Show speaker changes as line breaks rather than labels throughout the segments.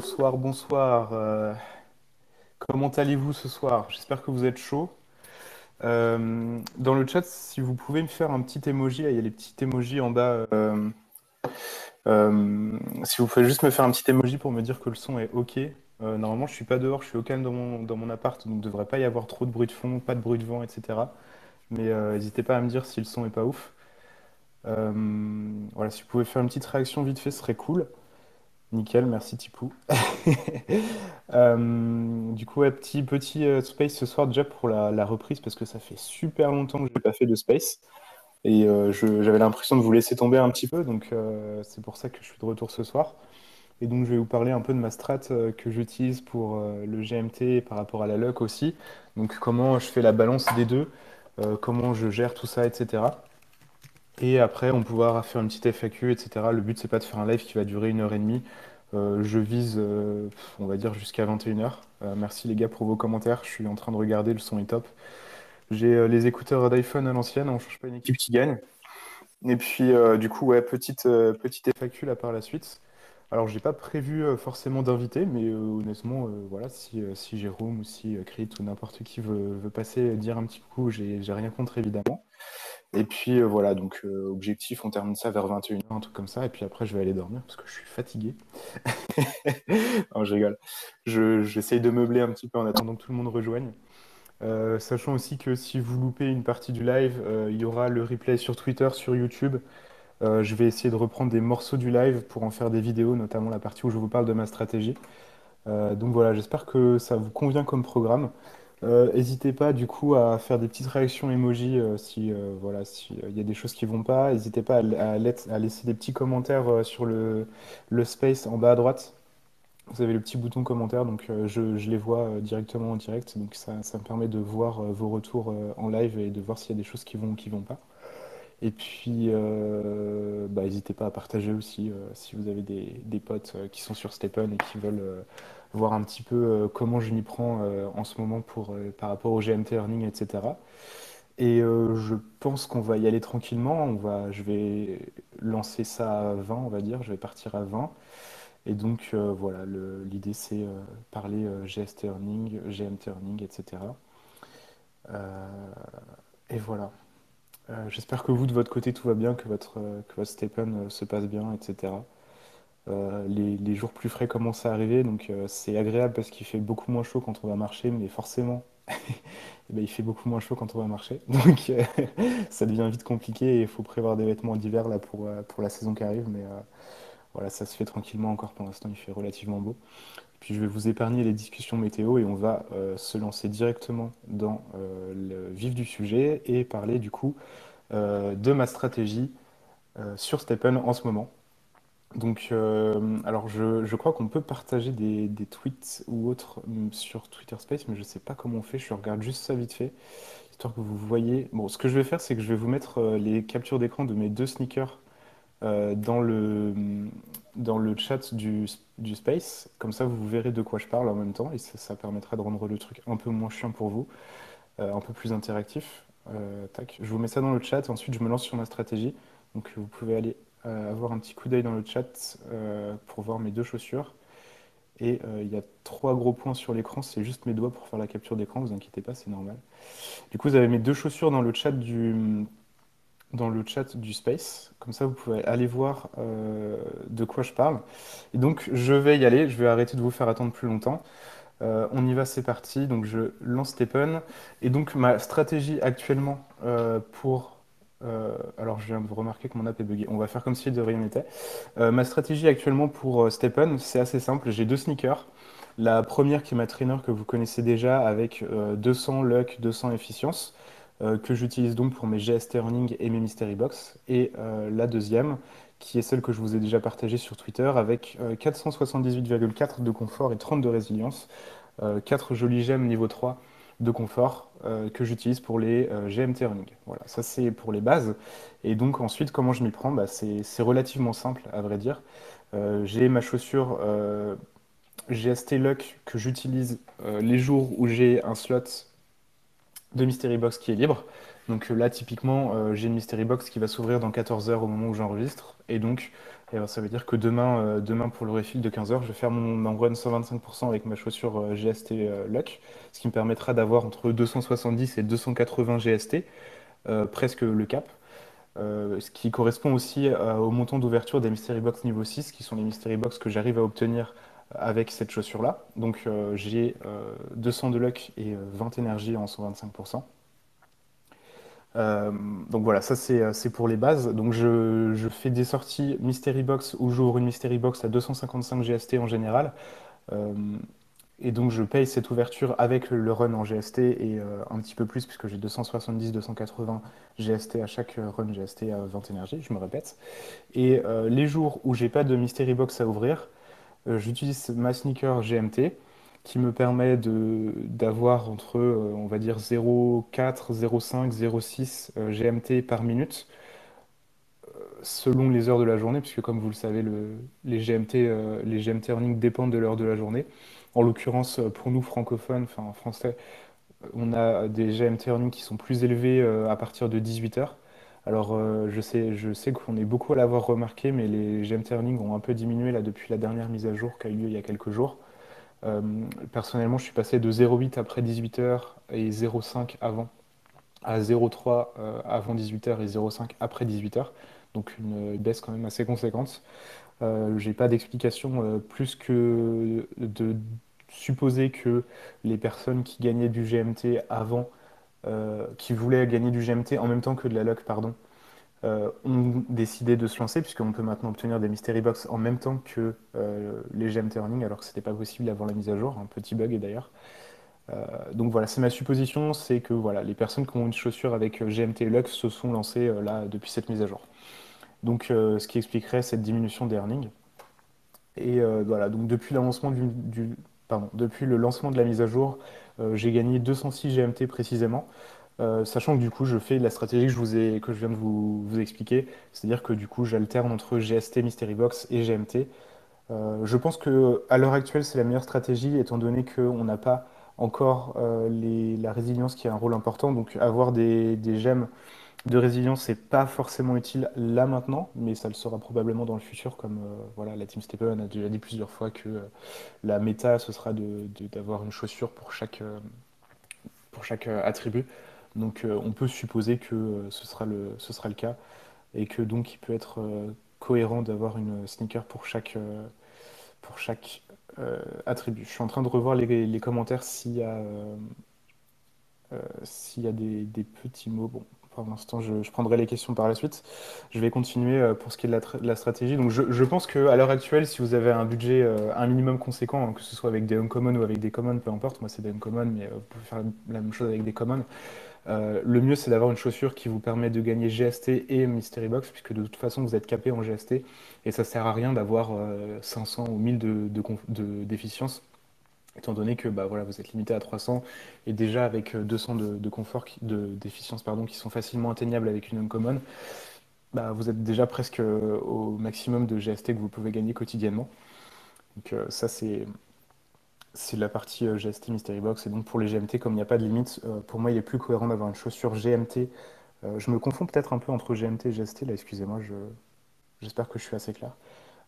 Bonsoir, bonsoir. Comment allez-vous ce soir? J'espère que vous êtes chaud. Dans le chat, si vous pouvez me faire un petit emoji, là, il y a les petits emojis en bas. Si vous pouvez juste me faire un petit emoji pour me dire que le son est OK. Normalement, je suis pas dehors, je suis au calme dans mon appart, donc il ne devrait pas y avoir trop de bruit de fond, pas de bruit de vent, etc. Mais n'hésitez pas à me dire si le son est pas ouf. Euh, voilà, si vous pouvez faire une petite réaction vite fait, ce serait cool. Nickel, merci Tipou. Du coup, ouais, petit space ce soir déjà pour la reprise parce que ça fait super longtemps que je n'ai pas fait de space et j'avais l'impression de vous laisser tomber un petit peu, donc c'est pour ça que je suis de retour ce soir. Et donc je vais vous parler un peu de ma strat que j'utilise pour le GMT par rapport à la luck aussi. Donc comment je fais la balance des deux, comment je gère tout ça, etc. Et après, on pourra faire une petite FAQ, etc. Le but, c'est pas de faire un live qui va durer 1 heure et demie. Je vise, on va dire, jusqu'à 21 h. Merci les gars pour vos commentaires. Je suis en train de regarder, le son est top. J'ai les écouteurs d'iPhone à l'ancienne, on change pas une équipe qui gagne. Et puis, du coup, ouais, petite FAQ là par la suite. Alors, j'ai pas prévu forcément d'inviter, mais honnêtement, voilà, si Jérôme ou si Crit ou n'importe qui veut passer dire un petit coup, j'ai rien contre évidemment. Et puis voilà, donc objectif, on termine ça vers 21 h, un truc comme ça, et puis après je vais aller dormir parce que je suis fatigué. Non, je rigole. J'essaye de meubler un petit peu en attendant que tout le monde rejoigne. Sachant aussi que si vous loupez une partie du live, il y aura le replay sur Twitter, sur YouTube. Je vais essayer de reprendre des morceaux du live pour en faire des vidéos, notamment la partie où je vous parle de ma stratégie. Donc voilà, j'espère que ça vous convient comme programme. N'hésitez pas du coup à faire des petites réactions emoji si voilà si il y a des choses qui vont pas. N'hésitez pas à laisser des petits commentaires sur le space en bas à droite. Vous avez le petit bouton commentaire, donc je les vois directement en direct. Donc ça me permet de voir vos retours en live et de voir s'il y a des choses qui vont pas. Et puis, bah, n'hésitez pas à partager aussi si vous avez des potes qui sont sur Stephen et qui veulent voir un petit peu comment je m'y prends en ce moment par rapport au GMT Earning, etc. Et je pense qu'on va y aller tranquillement. Je vais lancer ça à 20, on va dire. Je vais partir à 20. Et donc, voilà, l'idée, c'est parler GST Earning, GMT Earning, etc. Euh, et voilà. J'espère que vous, de votre côté, tout va bien, que votre Stephen se passe bien, etc. Les jours plus frais commencent à arriver, donc c'est agréable parce qu'il fait beaucoup moins chaud quand on va marcher, mais forcément, eh ben, il fait beaucoup moins chaud quand on va marcher. Donc ça devient vite compliqué et il faut prévoir des vêtements d'hiver là pour la saison qui arrive, mais voilà, ça se fait tranquillement encore pour l'instant, il fait relativement beau. Puis je vais vous épargner les discussions météo et on va se lancer directement dans le vif du sujet et parler du coup de ma stratégie sur Stephen en ce moment. Donc, alors je crois qu'on peut partager des tweets ou autres sur Twitter Space, mais je sais pas comment on fait. Je regarde juste ça vite fait, histoire que vous voyez. Bon, ce que je vais faire, c'est que je vais vous mettre les captures d'écran de mes deux sneakers dans le chat du Space. Comme ça, vous verrez de quoi je parle en même temps, et ça permettra de rendre le truc un peu moins chiant pour vous, un peu plus interactif. Tac. Je vous mets ça dans le chat, et ensuite je me lance sur ma stratégie. Donc vous pouvez aller avoir un petit coup d'œil dans le chat pour voir mes deux chaussures. Et il y a trois gros points sur l'écran, c'est juste mes doigts pour faire la capture d'écran, vous inquiétez pas, c'est normal. Du coup, vous avez mes deux chaussures dans le chat du Space. Comme ça, vous pouvez aller voir de quoi je parle. Et donc, je vais y aller, je vais arrêter de vous faire attendre plus longtemps. On y va, c'est parti. Donc je lance Stephen. Et donc ma stratégie actuellement alors je viens de vous remarquer que mon app est buggée. On va faire comme si de rien n'était. Ma stratégie actuellement pour Stephen, c'est assez simple. J'ai deux sneakers. La première qui est ma trainer que vous connaissez déjà avec 200 luck, 200 efficience, que j'utilise donc pour mes GST Earning et mes Mystery Box. Et la deuxième, qui est celle que je vous ai déjà partagée sur Twitter avec 478,4 de confort et 30 de résilience. 4 jolis gemmes niveau 3 de confort que j'utilise pour les GMT Running. Voilà, ça c'est pour les bases. Et donc ensuite, comment je m'y prends? Bah, c'est relativement simple à vrai dire. J'ai ma chaussure GST Luck que j'utilise les jours où j'ai un slot de Mystery Box qui est libre. Donc là, typiquement, j'ai une Mystery Box qui va s'ouvrir dans 14 heures au moment où j'enregistre. Et donc, eh ben, ça veut dire que demain pour le refill de 15 heures, je vais faire mon run 125% avec ma chaussure GST Luck, ce qui me permettra d'avoir entre 270 et 280 GST, presque le cap. Ce qui correspond aussi au montant d'ouverture des Mystery Box niveau 6, qui sont les Mystery Box que j'arrive à obtenir avec cette chaussure-là. Donc j'ai 200 de luck et 20 énergie en 125%. Euh, donc voilà, ça c'est pour les bases. Donc je fais des sorties Mystery Box où j'ouvre une Mystery Box à 255 GST en général. Euh, et donc je paye cette ouverture avec le run en GST et un petit peu plus puisque j'ai 270-280 GST à chaque run GST à 20 énergie, je me répète. Et les jours où j'ai pas de Mystery Box à ouvrir, j'utilise ma sneaker GMT qui me permet d'avoir entre, on va dire, 0,4, 0,5, 0,6 GMT par minute selon les heures de la journée, puisque comme vous le savez, les GMT earnings dépendent de l'heure de la journée. En l'occurrence, pour nous francophones, enfin en français, on a des GMT earnings qui sont plus élevés à partir de 18 heures. Alors, je sais qu'on est beaucoup à l'avoir remarqué, mais les GMT earnings ont un peu diminué là depuis la dernière mise à jour qui a eu lieu il y a quelques jours. Euh, Personnellement, je suis passé de 0,8 après 18 heures et 0,5 avant à 0,3 avant 18 heures et 0,5 après 18 heures. Donc une baisse quand même assez conséquente. J'ai pas d'explication plus que de supposer que les personnes qui gagnaient du GMT avant, qui voulaient gagner du GMT en même temps que de la luck, pardon, ont décidé de se lancer, puisqu'on peut maintenant obtenir des Mystery Box en même temps que les GMT Earning, alors que c'était pas possible avant la mise à jour, un petit bug d'ailleurs. Donc voilà, c'est ma supposition, c'est que voilà, les personnes qui ont une chaussure avec GMT et Lux se sont lancées là depuis cette mise à jour. Donc ce qui expliquerait cette diminution des earnings. Et voilà, donc depuis le lancement de la mise à jour, j'ai gagné 206 GMT précisément. Sachant que du coup, je fais la stratégie que je viens de vous expliquer, c'est-à-dire que du coup, j'alterne entre GST, Mystery Box et GMT. Je pense que à l'heure actuelle, c'est la meilleure stratégie, étant donné qu'on n'a pas encore la résilience qui a un rôle important. Donc, avoir des gemmes de résilience, c'est pas forcément utile là maintenant, mais ça le sera probablement dans le futur, comme voilà, la Team Stephen a déjà dit plusieurs fois que la méta, ce sera d'avoir une chaussure pour chaque attribut. Donc, on peut supposer que ce sera le cas et que donc il peut être cohérent d'avoir une sneaker pour chaque attribut. Je suis en train de revoir les commentaires s'il y a des petits mots. Bon, pour l'instant, je prendrai les questions par la suite. Je vais continuer pour ce qui est de la stratégie. Donc, je pense qu'à l'heure actuelle, si vous avez un budget un minimum conséquent, hein, que ce soit avec des uncommon ou avec des common, peu importe, moi c'est des uncommon, mais vous pouvez faire la même chose avec des common. Le mieux, c'est d'avoir une chaussure qui vous permet de gagner GST et Mystery Box, puisque de toute façon, vous êtes capé en GST, et ça sert à rien d'avoir 500 ou 1000 d'efficience, étant donné que bah, voilà, vous êtes limité à 300, et déjà avec 200 de confort, d'efficience, pardon, qui sont facilement atteignables avec une uncommon, bah, vous êtes déjà presque au maximum de GST que vous pouvez gagner quotidiennement. Donc ça, c'est la partie GST Mystery Box, et donc pour les GMT, comme il n'y a pas de limite, pour moi, il est plus cohérent d'avoir une chaussure GMT. Je me confonds peut-être un peu entre GMT et GST, là, excusez-moi, j'espère que je suis assez clair.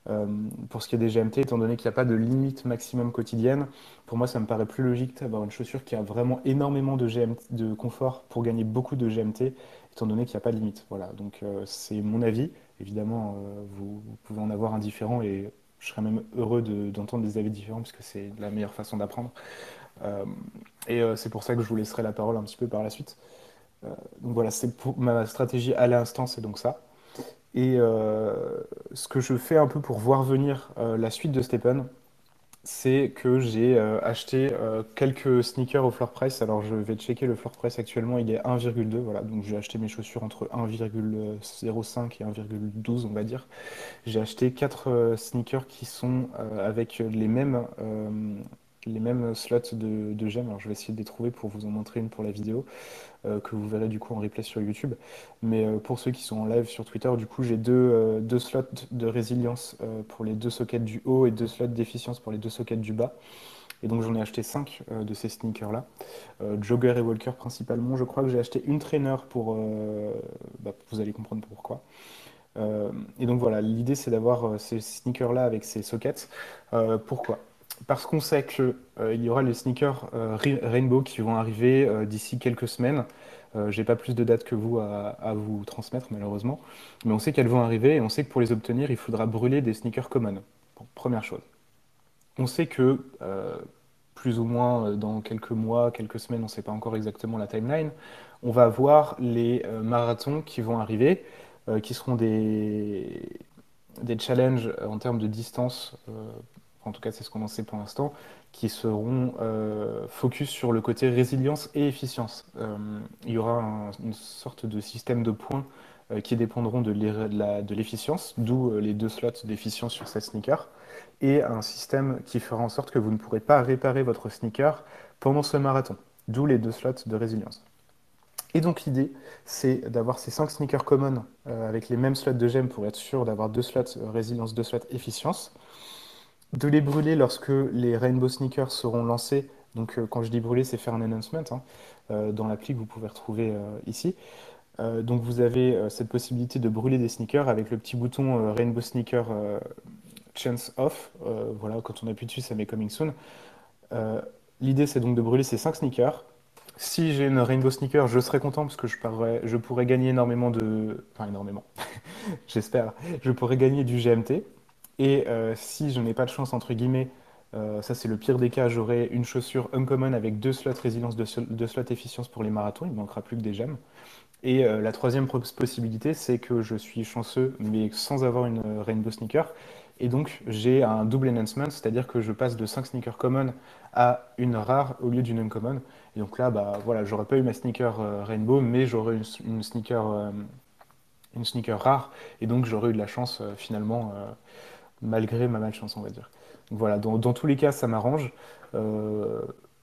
Euh, pour ce qui est des GMT, étant donné qu'il n'y a pas de limite maximum quotidienne, pour moi, ça me paraît plus logique d'avoir une chaussure qui a vraiment énormément de GMT, de confort pour gagner beaucoup de GMT, étant donné qu'il n'y a pas de limite. Voilà, donc c'est mon avis. Évidemment, vous pouvez en avoir un différent et je serais même heureux d'entendre des avis différents parce que c'est la meilleure façon d'apprendre. Euh, et c'est pour ça que je vous laisserai la parole un petit peu par la suite. Donc voilà, c'est pour ma stratégie à l'instant, c'est donc ça. Et ce que je fais un peu pour voir venir la suite de Stephen, c'est que j'ai acheté quelques sneakers au floor price. Alors je vais checker le floor price actuellement, il est 1,2. Voilà, donc j'ai acheté mes chaussures entre 1,05 et 1,12, on va dire. J'ai acheté 4 sneakers qui sont avec les mêmes slots de gemmes. Alors je vais essayer de les trouver pour vous en montrer une pour la vidéo que vous verrez du coup en replay sur YouTube. Mais pour ceux qui sont en live sur Twitter, du coup, j'ai deux slots de résilience pour les deux sockets du haut et deux slots d'efficience pour les deux sockets du bas. Et donc j'en ai acheté 5 de ces sneakers-là. Jogger et Walker principalement. Je crois que j'ai acheté une trainer pour... bah, vous allez comprendre pourquoi. Et donc voilà, l'idée c'est d'avoir ces sneakers-là avec ces sockets. Pourquoi? Parce qu'on sait que il y aura les sneakers Rainbow qui vont arriver d'ici quelques semaines. J'ai pas plus de dates que vous à vous transmettre malheureusement, mais on sait qu'elles vont arriver et on sait que pour les obtenir, il faudra brûler des sneakers common. Bon, première chose. On sait que plus ou moins dans quelques mois, quelques semaines, on ne sait pas encore exactement la timeline, on va avoir les marathons qui vont arriver, qui seront des challenges en termes de distance, en tout cas c'est ce qu'on en sait pour l'instant, qui seront focus sur le côté résilience et efficience. Il y aura une sorte de système de points qui dépendront de l'efficience, d'où les 2 slots d'efficience sur cette sneaker, et un système qui fera en sorte que vous ne pourrez pas réparer votre sneaker pendant ce marathon, d'où les 2 slots de résilience. Et donc l'idée, c'est d'avoir ces 5 sneakers common avec les mêmes slots de gemmes pour être sûr d'avoir 2 slots résilience, 2 slots efficience, de les brûler lorsque les Rainbow Sneakers seront lancés. Donc quand je dis brûler, c'est faire un announcement hein, dans l'appli que vous pouvez retrouver ici. Donc vous avez cette possibilité de brûler des sneakers avec le petit bouton Rainbow Sneaker Chance Off. Voilà, quand on appuie dessus, ça met Coming Soon. Euh, L'idée, c'est donc de brûler ces 5 sneakers. Si j'ai une Rainbow Sneaker, je serais content parce que je pourrais gagner énormément de... Enfin, énormément, j'espère. Je pourrais gagner du GMT. Et si je n'ai pas de chance, entre guillemets, ça c'est le pire des cas, j'aurai une chaussure uncommon avec 2 slots résilience, 2 slots efficience pour les marathons. Il ne manquera plus que des gemmes. Et la troisième possibilité, c'est que je suis chanceux, mais sans avoir une Rainbow Sneaker. Et donc, j'ai un double enhancement, c'est-à-dire que je passe de 5 sneakers common à une rare au lieu d'une uncommon. Et donc là, bah, voilà, j'aurais pas eu ma sneaker Rainbow, mais j'aurais une sneaker rare. Et donc, j'aurais eu de la chance finalement, malgré ma malchance, on va dire. Donc voilà, dans tous les cas, ça m'arrange. Euh,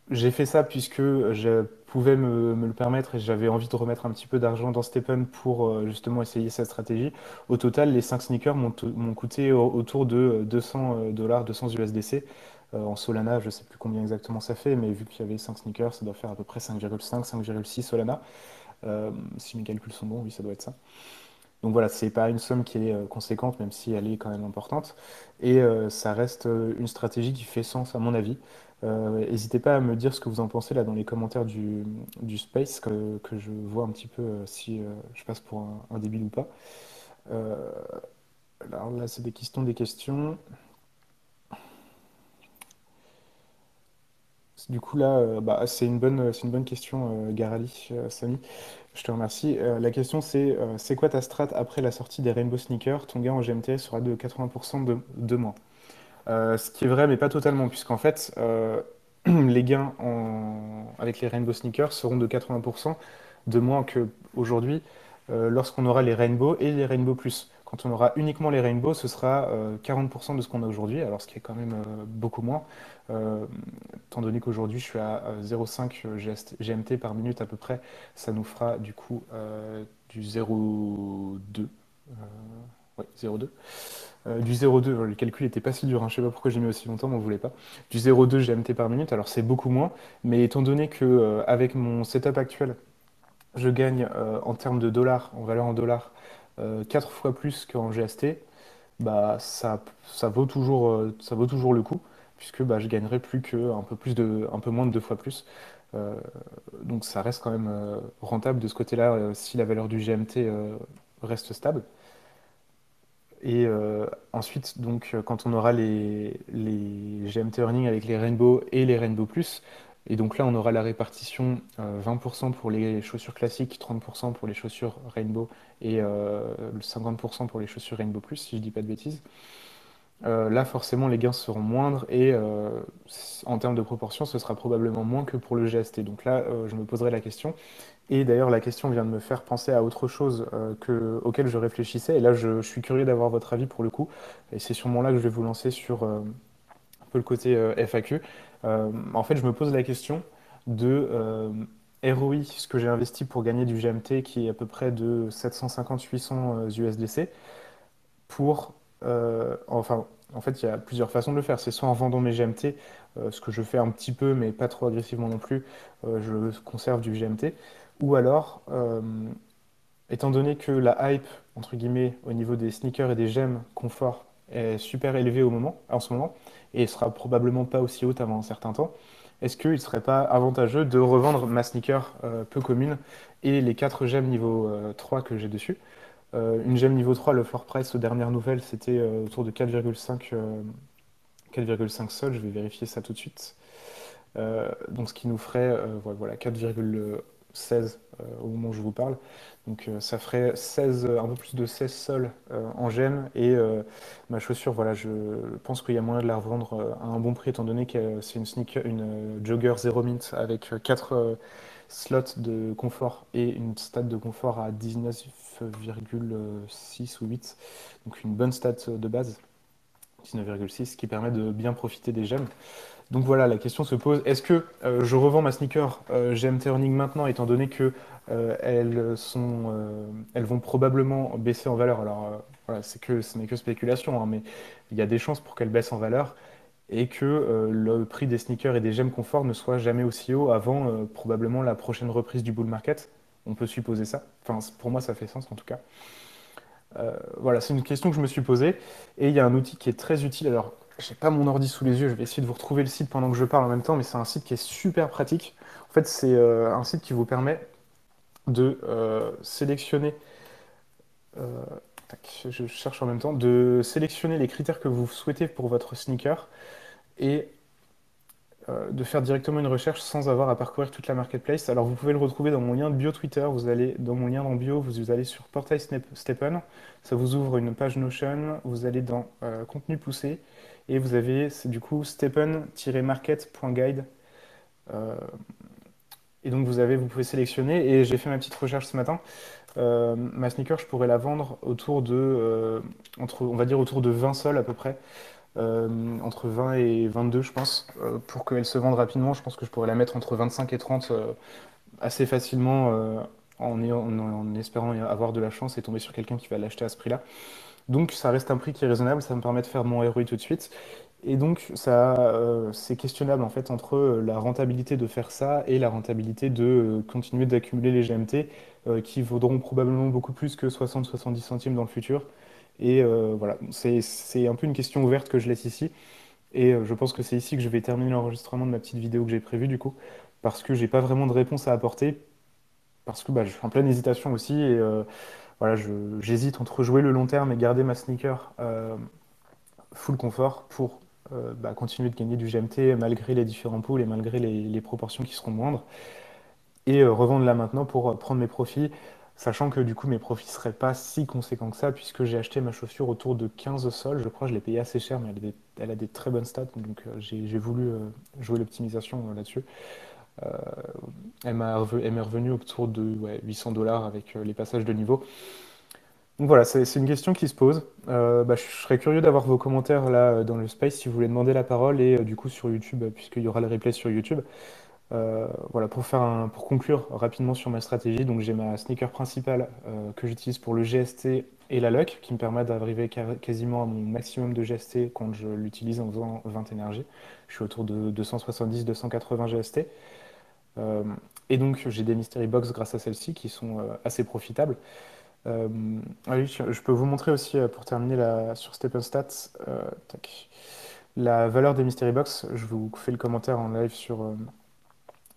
j'ai fait ça puisque je pouvais me le permettre et j'avais envie de remettre un petit peu d'argent dans Stephen pour justement essayer cette stratégie. Au total, les 5 sneakers m'ont coûté autour de 200 dollars, 200 USDC. En Solana, je ne sais plus combien exactement ça fait, mais vu qu'il y avait 5 sneakers, ça doit faire à peu près 5,5, 5,6 Solana. Si mes calculs sont bons, oui, ça doit être ça. Donc voilà, c'est pas une somme qui est conséquente, même si elle est quand même importante. Et ça reste une stratégie qui fait sens, à mon avis. N'hésitez pas à me dire ce que vous en pensez là dans les commentaires du Space, que je vois un petit peu si je passe pour un débile ou pas. Euh, alors là, c'est des questions, des questions. Du coup, là, bah, c'est une bonne question, Garali, Samy. Je te remercie. La question, c'est quoi ta strat après la sortie des Rainbow Sneakers? Ton gain en GMT sera de 80% de moins. Ce qui est vrai, mais pas totalement, puisqu'en fait, les gains avec les Rainbow Sneakers seront de 80% de moins qu'aujourd'hui lorsqu'on aura les Rainbow et les Rainbow Plus. Quand on aura uniquement les Rainbow, ce sera 40% de ce qu'on a aujourd'hui, alors ce qui est quand même beaucoup moins. Euh, Étant donné qu'aujourd'hui je suis à 0,5 GMT par minute à peu près, ça nous fera du coup du 0,2. Euh, ouais, 0,2. Du 0,2, le calcul n'était pas si dur, hein, je sais pas pourquoi j'ai mis aussi longtemps, mais on voulait pas. Du 0,2 GMT par minute, alors c'est beaucoup moins, mais étant donné que avec mon setup actuel, je gagne en termes de dollars, en valeur en dollars, 4 fois plus qu'en GST, bah ça vaut toujours le coup, puisque bah, je gagnerai plus que un peu moins de 2 fois plus. Euh, donc ça reste quand même rentable de ce côté-là si la valeur du GMT reste stable. Et ensuite, donc, quand on aura les GMT Earning avec les Rainbow et les Rainbow Plus, et donc là, on aura la répartition 20% pour les chaussures classiques, 30% pour les chaussures Rainbow et 50% pour les chaussures Rainbow Plus, si je dis pas de bêtises. Là, forcément, les gains seront moindres et en termes de proportion, ce sera probablement moins que pour le GST. Donc là, je me poserai la question. Et d'ailleurs, la question vient de me faire penser à autre chose auquel je réfléchissais. Et là, je suis curieux d'avoir votre avis pour le coup. Et c'est sûrement là que je vais vous lancer sur un peu le côté FAQ. En fait, je me pose la question de ROI, ce que j'ai investi pour gagner du GMT, qui est à peu près de 750-800 USDC, pour... enfin, en fait, il y a plusieurs façons de le faire. C'est soit en vendant mes GMT ce que je fais un petit peu, mais pas trop agressivement non plus, je conserve du GMT. Ou alors, étant donné que la hype, entre guillemets, au niveau des sneakers et des gemmes confort est super élevée en ce moment, et sera probablement pas aussi haute avant un certain temps, est-ce qu'il ne serait pas avantageux de revendre ma sneaker peu commune et les 4 gemmes niveau 3 que j'ai dessus? Une gemme niveau 3, le floor price aux dernières nouvelles, c'était autour de 4,5 sols, je vais vérifier ça tout de suite. Donc ce qui nous ferait voilà, 4,16 au moment où je vous parle. Donc ça ferait 16, un peu plus de 16 sols en gemme. Et ma chaussure, voilà, je pense qu'il y a moyen de la revendre à un bon prix étant donné que c'est une sneaker, une jogger Zero Mint avec 4 slots de confort et une stat de confort à 19,6 ou 8. Donc une bonne stat de base, 19,6, qui permet de bien profiter des gemmes. Donc voilà, la question se pose, est-ce que je revends ma sneaker GMT Earning maintenant, étant donné que elles vont probablement baisser en valeur. Alors voilà, ce n'est que spéculation, hein, mais il y a des chances pour qu'elles baissent en valeur et que le prix des sneakers et des gemmes confort ne soit jamais aussi haut avant probablement la prochaine reprise du bull market. On peut supposer ça. Enfin, pour moi, ça fait sens en tout cas. Voilà, c'est une question que je me suis posée. Et il y a un outil qui est très utile. Alors, j'ai pas mon ordi sous les yeux, je vais essayer de vous retrouver le site pendant que je parle en même temps, mais c'est un site qui est super pratique. En fait, c'est un site qui vous permet de sélectionner. euh, tac, je cherche en même temps, de sélectionner les critères que vous souhaitez pour votre sneaker et de faire directement une recherche sans avoir à parcourir toute la marketplace. Alors vous pouvez le retrouver dans mon lien de bio Twitter, vous allez dans mon lien en bio, vous allez sur Portail Stepen, ça vous ouvre une page Notion, vous allez dans contenu poussé et vous avez c'est du coup stepen-market.guide euh, et donc vous pouvez sélectionner et j'ai fait ma petite recherche ce matin. Ma sneaker, je pourrais la vendre autour de on va dire autour de 20 sols à peu près entre 20 et 22, je pense. Pour qu'elle se vende rapidement, je pense que je pourrais la mettre entre 25 et 30 assez facilement en espérant avoir de la chance et tomber sur quelqu'un qui va l'acheter à ce prix-là. Donc ça reste un prix qui est raisonnable, ça me permet de faire mon ROI tout de suite. Et donc c'est questionnable en fait entre la rentabilité de faire ça et la rentabilité de continuer d'accumuler les GMT qui vaudront probablement beaucoup plus que 60-70 centimes dans le futur. Et voilà, c'est un peu une question ouverte que je laisse ici. Et je pense que c'est ici que je vais terminer l'enregistrement de ma petite vidéo que j'ai prévue du coup, parce que j'ai pas vraiment de réponse à apporter, parce que bah, je suis en pleine hésitation aussi, et voilà, j'hésite entre jouer le long terme et garder ma sneaker full confort pour bah, continuer de gagner du GMT malgré les différents pools et malgré les proportions qui seront moindres, et revendre là maintenant pour prendre mes profits, sachant que du coup mes profits seraient pas si conséquents que ça, puisque j'ai acheté ma chaussure autour de 15 sols, je crois, je l'ai payé assez cher, mais elle a des très bonnes stats, donc j'ai voulu jouer l'optimisation là-dessus. Euh, elle m'est revenue autour de ouais, 800 dollars avec les passages de niveau. Donc voilà, c'est une question qui se pose. Bah, je serais curieux d'avoir vos commentaires là dans le space si vous voulez demander la parole et du coup sur YouTube, puisqu'il y aura le replay sur YouTube. Voilà, pour conclure rapidement sur ma stratégie, donc j'ai ma sneaker principale que j'utilise pour le GST et la luck, qui me permet d'arriver quasiment à mon maximum de GST quand je l'utilise en faisant 20 énergies. Je suis autour de 270-280 GST. Euh, et donc j'ai des Mystery Box grâce à celles-ci qui sont assez profitables. Euh, ah oui, je peux vous montrer aussi pour terminer sur Step Stats tac, la valeur des Mystery Box. Je vous fais le commentaire en live sur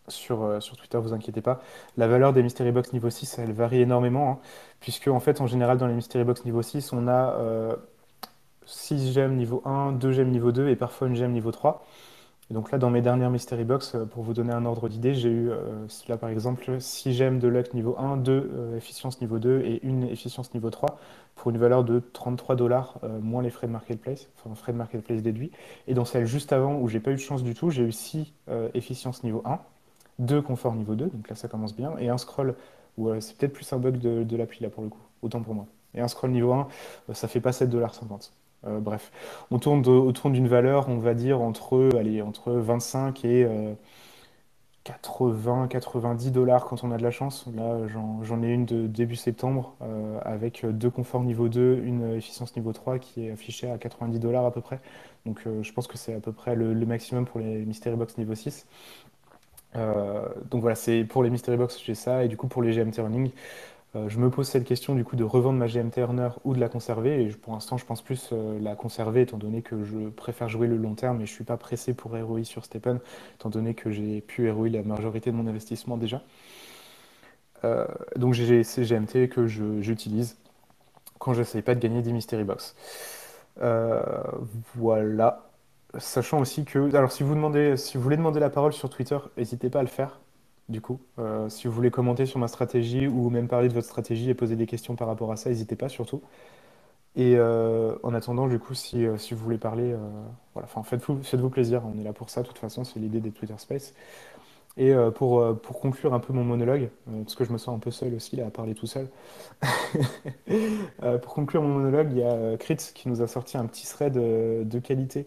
Twitter, vous inquiétez pas. La valeur des Mystery Box niveau 6, elle varie énormément, hein, puisque en fait, en général, dans les Mystery Box niveau 6, on a 6 gemmes niveau 1, 2 gemmes niveau 2 et parfois une gemme niveau 3. Et donc là, dans mes dernières Mystery Box, pour vous donner un ordre d'idée, j'ai eu là par exemple 6 gemmes de luck niveau 1, 2 efficience niveau 2 et une efficience niveau 3 pour une valeur de 33 dollars moins les frais de marketplace, enfin frais de marketplace déduits. Et dans celle juste avant où j'ai pas eu de chance du tout, j'ai eu 6 efficience niveau 1, 2 confort niveau 2, donc là ça commence bien, et un scroll où c'est peut-être plus un bug de l'appli là pour le coup, autant pour moi. Et un scroll niveau 1, ça fait pas 7,50 $. Bref, on tourne autour d'une valeur, on va dire, entre 25 et 80-90 $ quand on a de la chance. Là, j'en ai une de début septembre avec deux conforts niveau 2, une efficience niveau 3 qui est affichée à 90 $ à peu près. Donc je pense que c'est à peu près le maximum pour les Mystery Box niveau 6. Donc voilà, c'est pour les Mystery Box, j'ai ça. Et du coup, pour les GMT Running, je me pose cette question du coup de revendre ma GMT Runner ou de la conserver. Et pour l'instant, je pense plus la conserver, étant donné que je préfère jouer le long terme et je suis pas pressé pour ROI sur Stephen, étant donné que j'ai pu ROI la majorité de mon investissement déjà. Euh, donc j'ai ces GMT que j'utilise quand j'essaye pas de gagner des Mystery Box. Euh, voilà. Sachant aussi que, alors si vous voulez demander la parole sur Twitter, n'hésitez pas à le faire. Du coup, si vous voulez commenter sur ma stratégie ou même parler de votre stratégie et poser des questions par rapport à ça, n'hésitez pas surtout. Et en attendant, du coup, si vous voulez parler, voilà, enfin, faites-vous plaisir, on est là pour ça, de toute façon, c'est l'idée des Twitter Space. Et pour conclure un peu mon monologue, parce que je me sens un peu seul aussi là à parler tout seul, pour conclure mon monologue, il y a Crit qui nous a sorti un petit thread de qualité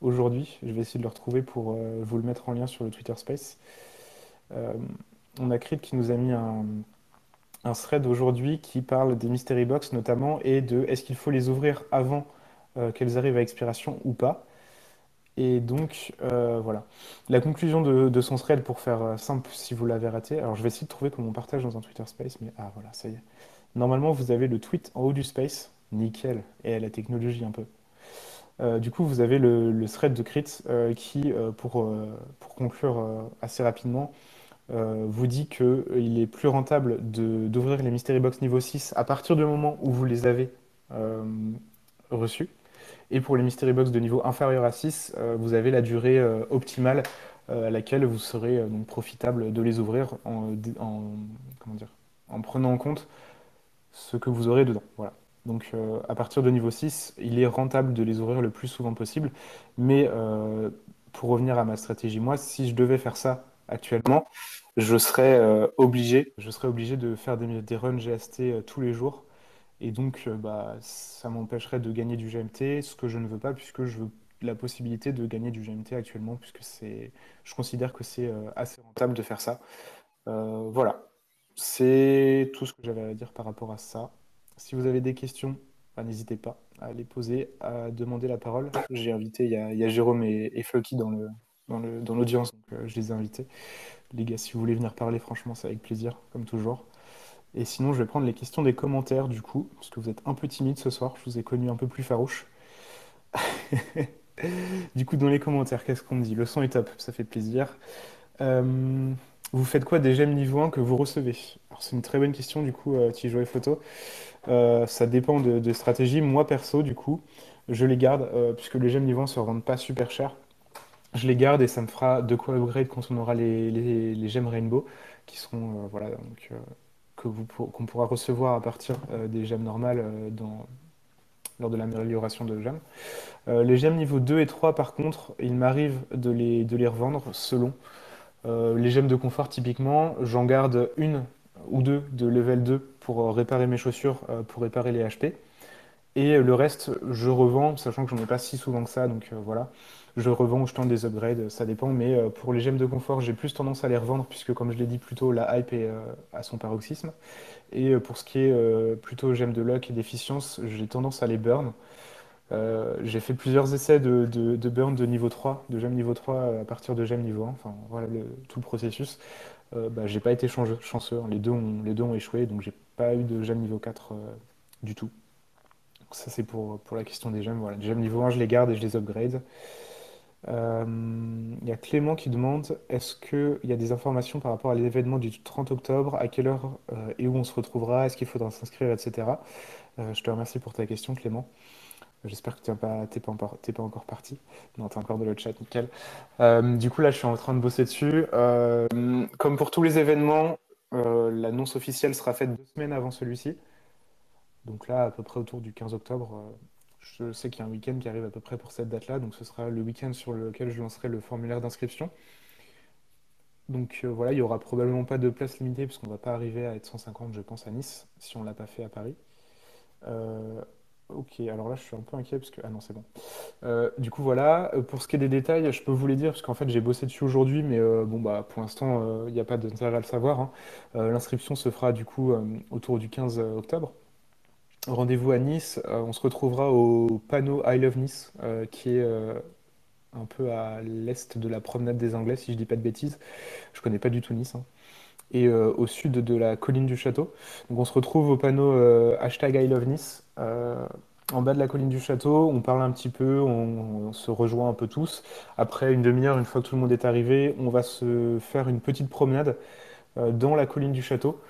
aujourd'hui. Je vais essayer de le retrouver pour vous le mettre en lien sur le Twitter Space. Euh, on a Crit qui nous a mis un thread aujourd'hui qui parle des Mystery Box notamment et de est-ce qu'il faut les ouvrir avant qu'elles arrivent à expiration ou pas. Et donc, voilà. La conclusion de son thread, pour faire simple, si vous l'avez raté, alors je vais essayer de trouver comment on partage dans un Twitter Space, mais ah voilà, ça y est. Normalement, vous avez le tweet en haut du space, nickel, et la technologie un peu. Du coup, vous avez le thread de Crit qui, pour conclure assez rapidement, vous dit qu'il est plus rentable d'ouvrir les Mystery Box niveau 6 à partir du moment où vous les avez euh, reçus. Et pour les Mystery Box de niveau inférieur à 6, vous avez la durée optimale à laquelle vous serez donc profitable de les ouvrir comment dire, en prenant en compte ce que vous aurez dedans. Voilà. Donc à partir de niveau 6, il est rentable de les ouvrir le plus souvent possible. Mais pour revenir à ma stratégie, moi, si je devais faire ça actuellement, je serais obligé de faire des runs GST tous les jours. Et donc, bah, ça m'empêcherait de gagner du GMT, ce que je ne veux pas, puisque je veux la possibilité de gagner du GMT actuellement, puisque je considère que c'est assez rentable de faire ça. Voilà, c'est tout ce que j'avais à dire par rapport à ça. Si vous avez des questions, bah, n'hésitez pas à les poser, à demander la parole. J'ai invité, il y a Jérôme et Floki dans l'audience, donc je les ai invités. Les gars, si vous voulez venir parler, franchement, c'est avec plaisir, comme toujours. Et sinon, je vais prendre les questions des commentaires, du coup, parce que vous êtes un peu timide ce soir, je vous ai connu un peu plus farouche. Du coup, dans les commentaires, qu'est-ce qu'on me dit? Le son est top, ça fait plaisir. Euh, Vous faites quoi des gemmes niveau 1 que vous recevez? Alors, c'est une très bonne question, du coup, Tijo et Photo. Ça dépend de stratégie. Moi, perso, du coup, je les garde, puisque les gemmes niveau 1 se revendent pas super cher. Je les garde et ça me fera de quoi upgrade quand on aura les gemmes Rainbow, qui seront, voilà, donc, qu'on pourra recevoir à partir des gemmes normales lors de l'amélioration de gemmes. Les gemmes niveau 2 et 3, par contre, il m'arrive de les revendre selon. Les gemmes de confort, typiquement, j'en garde une ou deux de level 2 pour réparer mes chaussures, pour réparer les HP. Et le reste, je revends, sachant que j'en ai pas si souvent que ça, donc voilà. Je revends ou je tente des upgrades, ça dépend. Mais pour les gemmes de confort, j'ai plus tendance à les revendre, puisque comme je l'ai dit plus tôt, la hype est à son paroxysme. Et pour ce qui est plutôt gemmes de luck et d'efficience, j'ai tendance à les burn. J'ai fait plusieurs essais de burn de niveau 3, de gemme niveau 3 à partir de gemme niveau 1, enfin voilà tout le processus. Bah, j'ai pas été chanceux, hein. Les deux ont échoué, donc j'ai pas eu de gemme niveau 4 du tout. Donc ça c'est pour la question des gemmes. Voilà. Les gemmes niveau 1, je les garde et je les upgrade. Il y a Clément qui demande est-ce qu'il y a des informations par rapport à l'événement du 30 octobre, à quelle heure et où on se retrouvera, est-ce qu'il faudra s'inscrire, etc. Je te remercie pour ta question, Clément. J'espère que t'es pas encore parti. Non, t'es encore de le chat, nickel. Du coup, là, je suis en train de bosser dessus. Comme pour tous les événements, l'annonce officielle sera faite 2 semaines avant celui-ci. Donc là, à peu près autour du 15 octobre, je sais qu'il y a un week-end qui arrive à peu près pour cette date-là. Donc ce sera le week-end sur lequel je lancerai le formulaire d'inscription. Donc voilà, il y aura probablement pas de place limitée puisqu'on va pas arriver à être 150, je pense, à Nice, si on l'a pas fait à Paris. Euh, Ok, alors là je suis un peu inquiet parce que... Ah non, c'est bon. Du coup, voilà. Pour ce qui est des détails, je peux vous les dire parce qu'en fait, j'ai bossé dessus aujourd'hui, mais bon, bah, pour l'instant, il n'y a pas d'intérêt à le savoir, hein. L'inscription se fera du coup autour du 15 octobre. Rendez-vous à Nice. On se retrouvera au panneau I Love Nice, qui est un peu à l'est de la promenade des Anglais, si je dis pas de bêtises. Je connais pas du tout Nice, hein. Et au sud de la colline du château. Donc on se retrouve au panneau hashtag I Love Nice. En bas de la colline du château, on parle un petit peu, on se rejoint un peu tous. Après une demi-heure, une fois que tout le monde est arrivé, on va se faire une petite promenade dans la colline du château.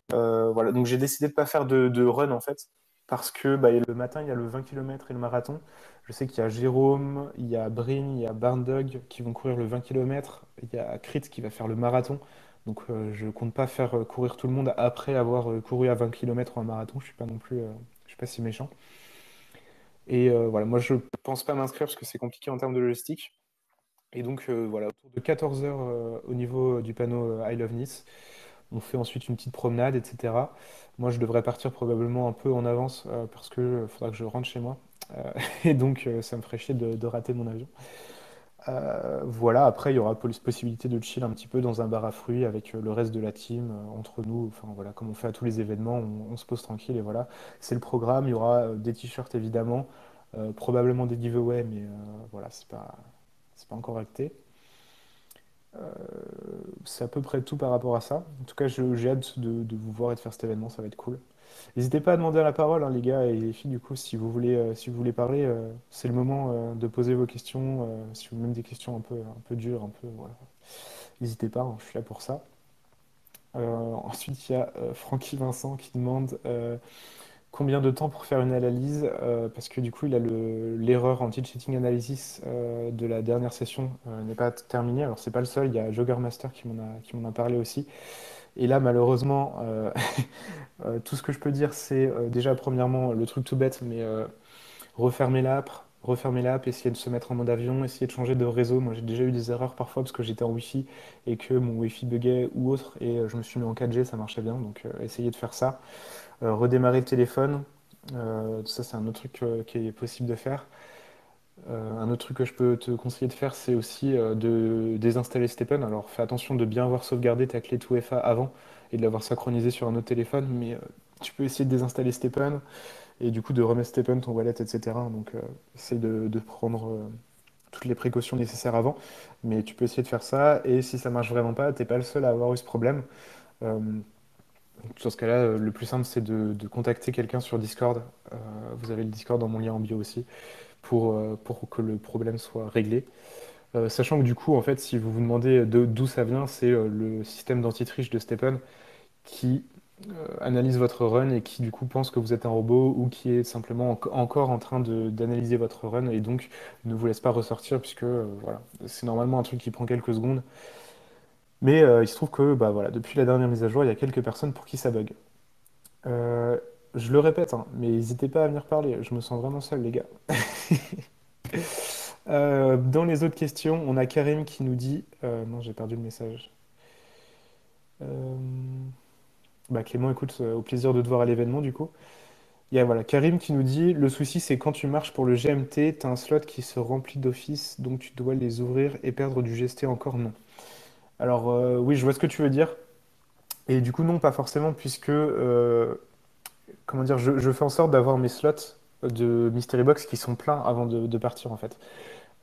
Voilà, donc j'ai décidé de pas faire de run en fait, parce que bah, le matin il y a le 20 km et le marathon. Je sais qu'il y a Jérôme, il y a Brin, il y a Barndog qui vont courir le 20 km, il y a Crit qui va faire le marathon. Donc je compte pas faire courir tout le monde après avoir couru à 20 km ou un marathon, je suis pas non plus, je suis pas si méchant. Et voilà, moi je pense pas m'inscrire parce que c'est compliqué en termes de logistique. Et donc voilà, autour de 14 heures au niveau du panneau I Love Nice. On fait ensuite une petite promenade, etc. Moi, je devrais partir probablement un peu en avance parce que faudra que je rentre chez moi. Et donc, ça me ferait chier de rater mon avion. Voilà, après, il y aura possibilité de chill un petit peu dans un bar à fruits avec le reste de la team, entre nous. Enfin, voilà, comme on fait à tous les événements, on se pose tranquille et voilà. C'est le programme. Il y aura des t-shirts évidemment, probablement des giveaways, mais voilà, c'est pas encore acté. Euh, c'est à peu près tout par rapport à ça. En tout cas, j'ai hâte de vous voir et de faire cet événement, ça va être cool. N'hésitez pas à demander à la parole, hein, les gars et les filles, du coup, si vous voulez parler, c'est le moment de poser vos questions, si vous même des questions un peu dures, un peu, voilà. N'hésitez pas, hein, je suis là pour ça. Ensuite, il y a Francky Vincent qui demande combien de temps pour faire une analyse, parce que du coup, il a l'erreur anti-cheating analysis de la dernière session n'est pas terminée. Alors, c'est pas le seul, il y a Jogger Master qui m'en a parlé aussi. Et là, malheureusement, tout ce que je peux dire, c'est déjà, premièrement, le truc tout bête, mais refermer l'app, essayer de se mettre en mode avion, essayer de changer de réseau. Moi, j'ai déjà eu des erreurs parfois parce que j'étais en Wi-Fi et que mon Wi-Fi buguait ou autre, et je me suis mis en 4G, ça marchait bien, donc essayez de faire ça. Redémarrer le téléphone, ça c'est un autre truc qui est possible de faire. Un autre truc que je peux te conseiller de faire, c'est aussi de désinstaller Stepen. Alors fais attention de bien avoir sauvegardé ta clé 2FA avant et de l'avoir synchronisé sur un autre téléphone, mais tu peux essayer de désinstaller Stepen et du coup de remettre Stepen, ton wallet, etc. Donc essaye de prendre toutes les précautions nécessaires avant, mais tu peux essayer de faire ça, et si ça marche vraiment pas, t'es pas le seul à avoir eu ce problème. Euh, Sur ce cas-là, le plus simple, c'est de contacter quelqu'un sur Discord. Vous avez le Discord dans mon lien en bio aussi, pour que le problème soit réglé. Sachant que du coup, en fait, si vous vous demandez d'où ça vient, c'est le système d'anti-triche de Stepen qui analyse votre run et qui du coup pense que vous êtes un robot ou qui est simplement encore en train d'analyser votre run et donc ne vous laisse pas ressortir puisque voilà, c'est normalement un truc qui prend quelques secondes. Mais il se trouve que bah, voilà, depuis la dernière mise à jour, il y a quelques personnes pour qui ça bug. Euh, je le répète, hein, mais n'hésitez pas à venir parler. Je me sens vraiment seul, les gars. Dans les autres questions, on a Karim qui nous dit. Non, j'ai perdu le message. Euh, Bah, Clément, écoute, au plaisir de te voir à l'événement, du coup. Il y a voilà, Karim qui nous dit, le souci c'est quand tu marches pour le GMT, tu as un slot qui se remplit d'office, donc tu dois les ouvrir et perdre du GST encore non. Alors oui, je vois ce que tu veux dire. Et du coup, non, pas forcément, puisque comment dire, je fais en sorte d'avoir mes slots de Mystery Box qui sont pleins avant de partir en fait.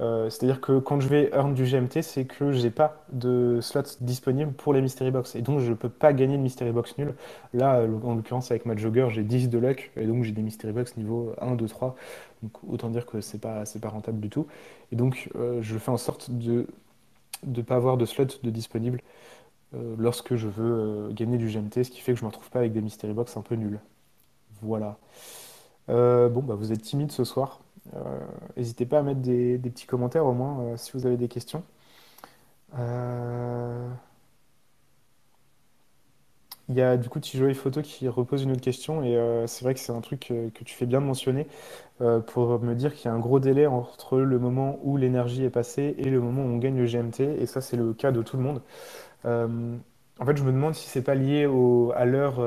C'est-à-dire que quand je vais earn du GMT, c'est que j'ai pas de slots disponibles pour les Mystery Box. Et donc je peux pas gagner de Mystery Box nul. Là, en l'occurrence, avec ma Jogger, j'ai 10 de luck. Et donc j'ai des Mystery Box niveau 1, 2, 3. Donc autant dire que c'est pas rentable du tout. Et donc je fais en sorte de ne pas avoir de slots de disponibles lorsque je veux gagner du GMT, ce qui fait que je me retrouve pas avec des Mystery Box un peu nuls. Voilà. Bon, bah, vous êtes timide ce soir. Euh, N'hésitez pas à mettre des petits commentaires au moins si vous avez des questions. Euh, Il y a du coup Tijoei Photo qui repose une autre question et c'est vrai que c'est un truc que tu fais bien de mentionner pour me dire qu'il y a un gros délai entre le moment où l'énergie est passée et le moment où on gagne le GMT et ça c'est le cas de tout le monde. Euh, En fait je me demande si c'est pas lié à l'heure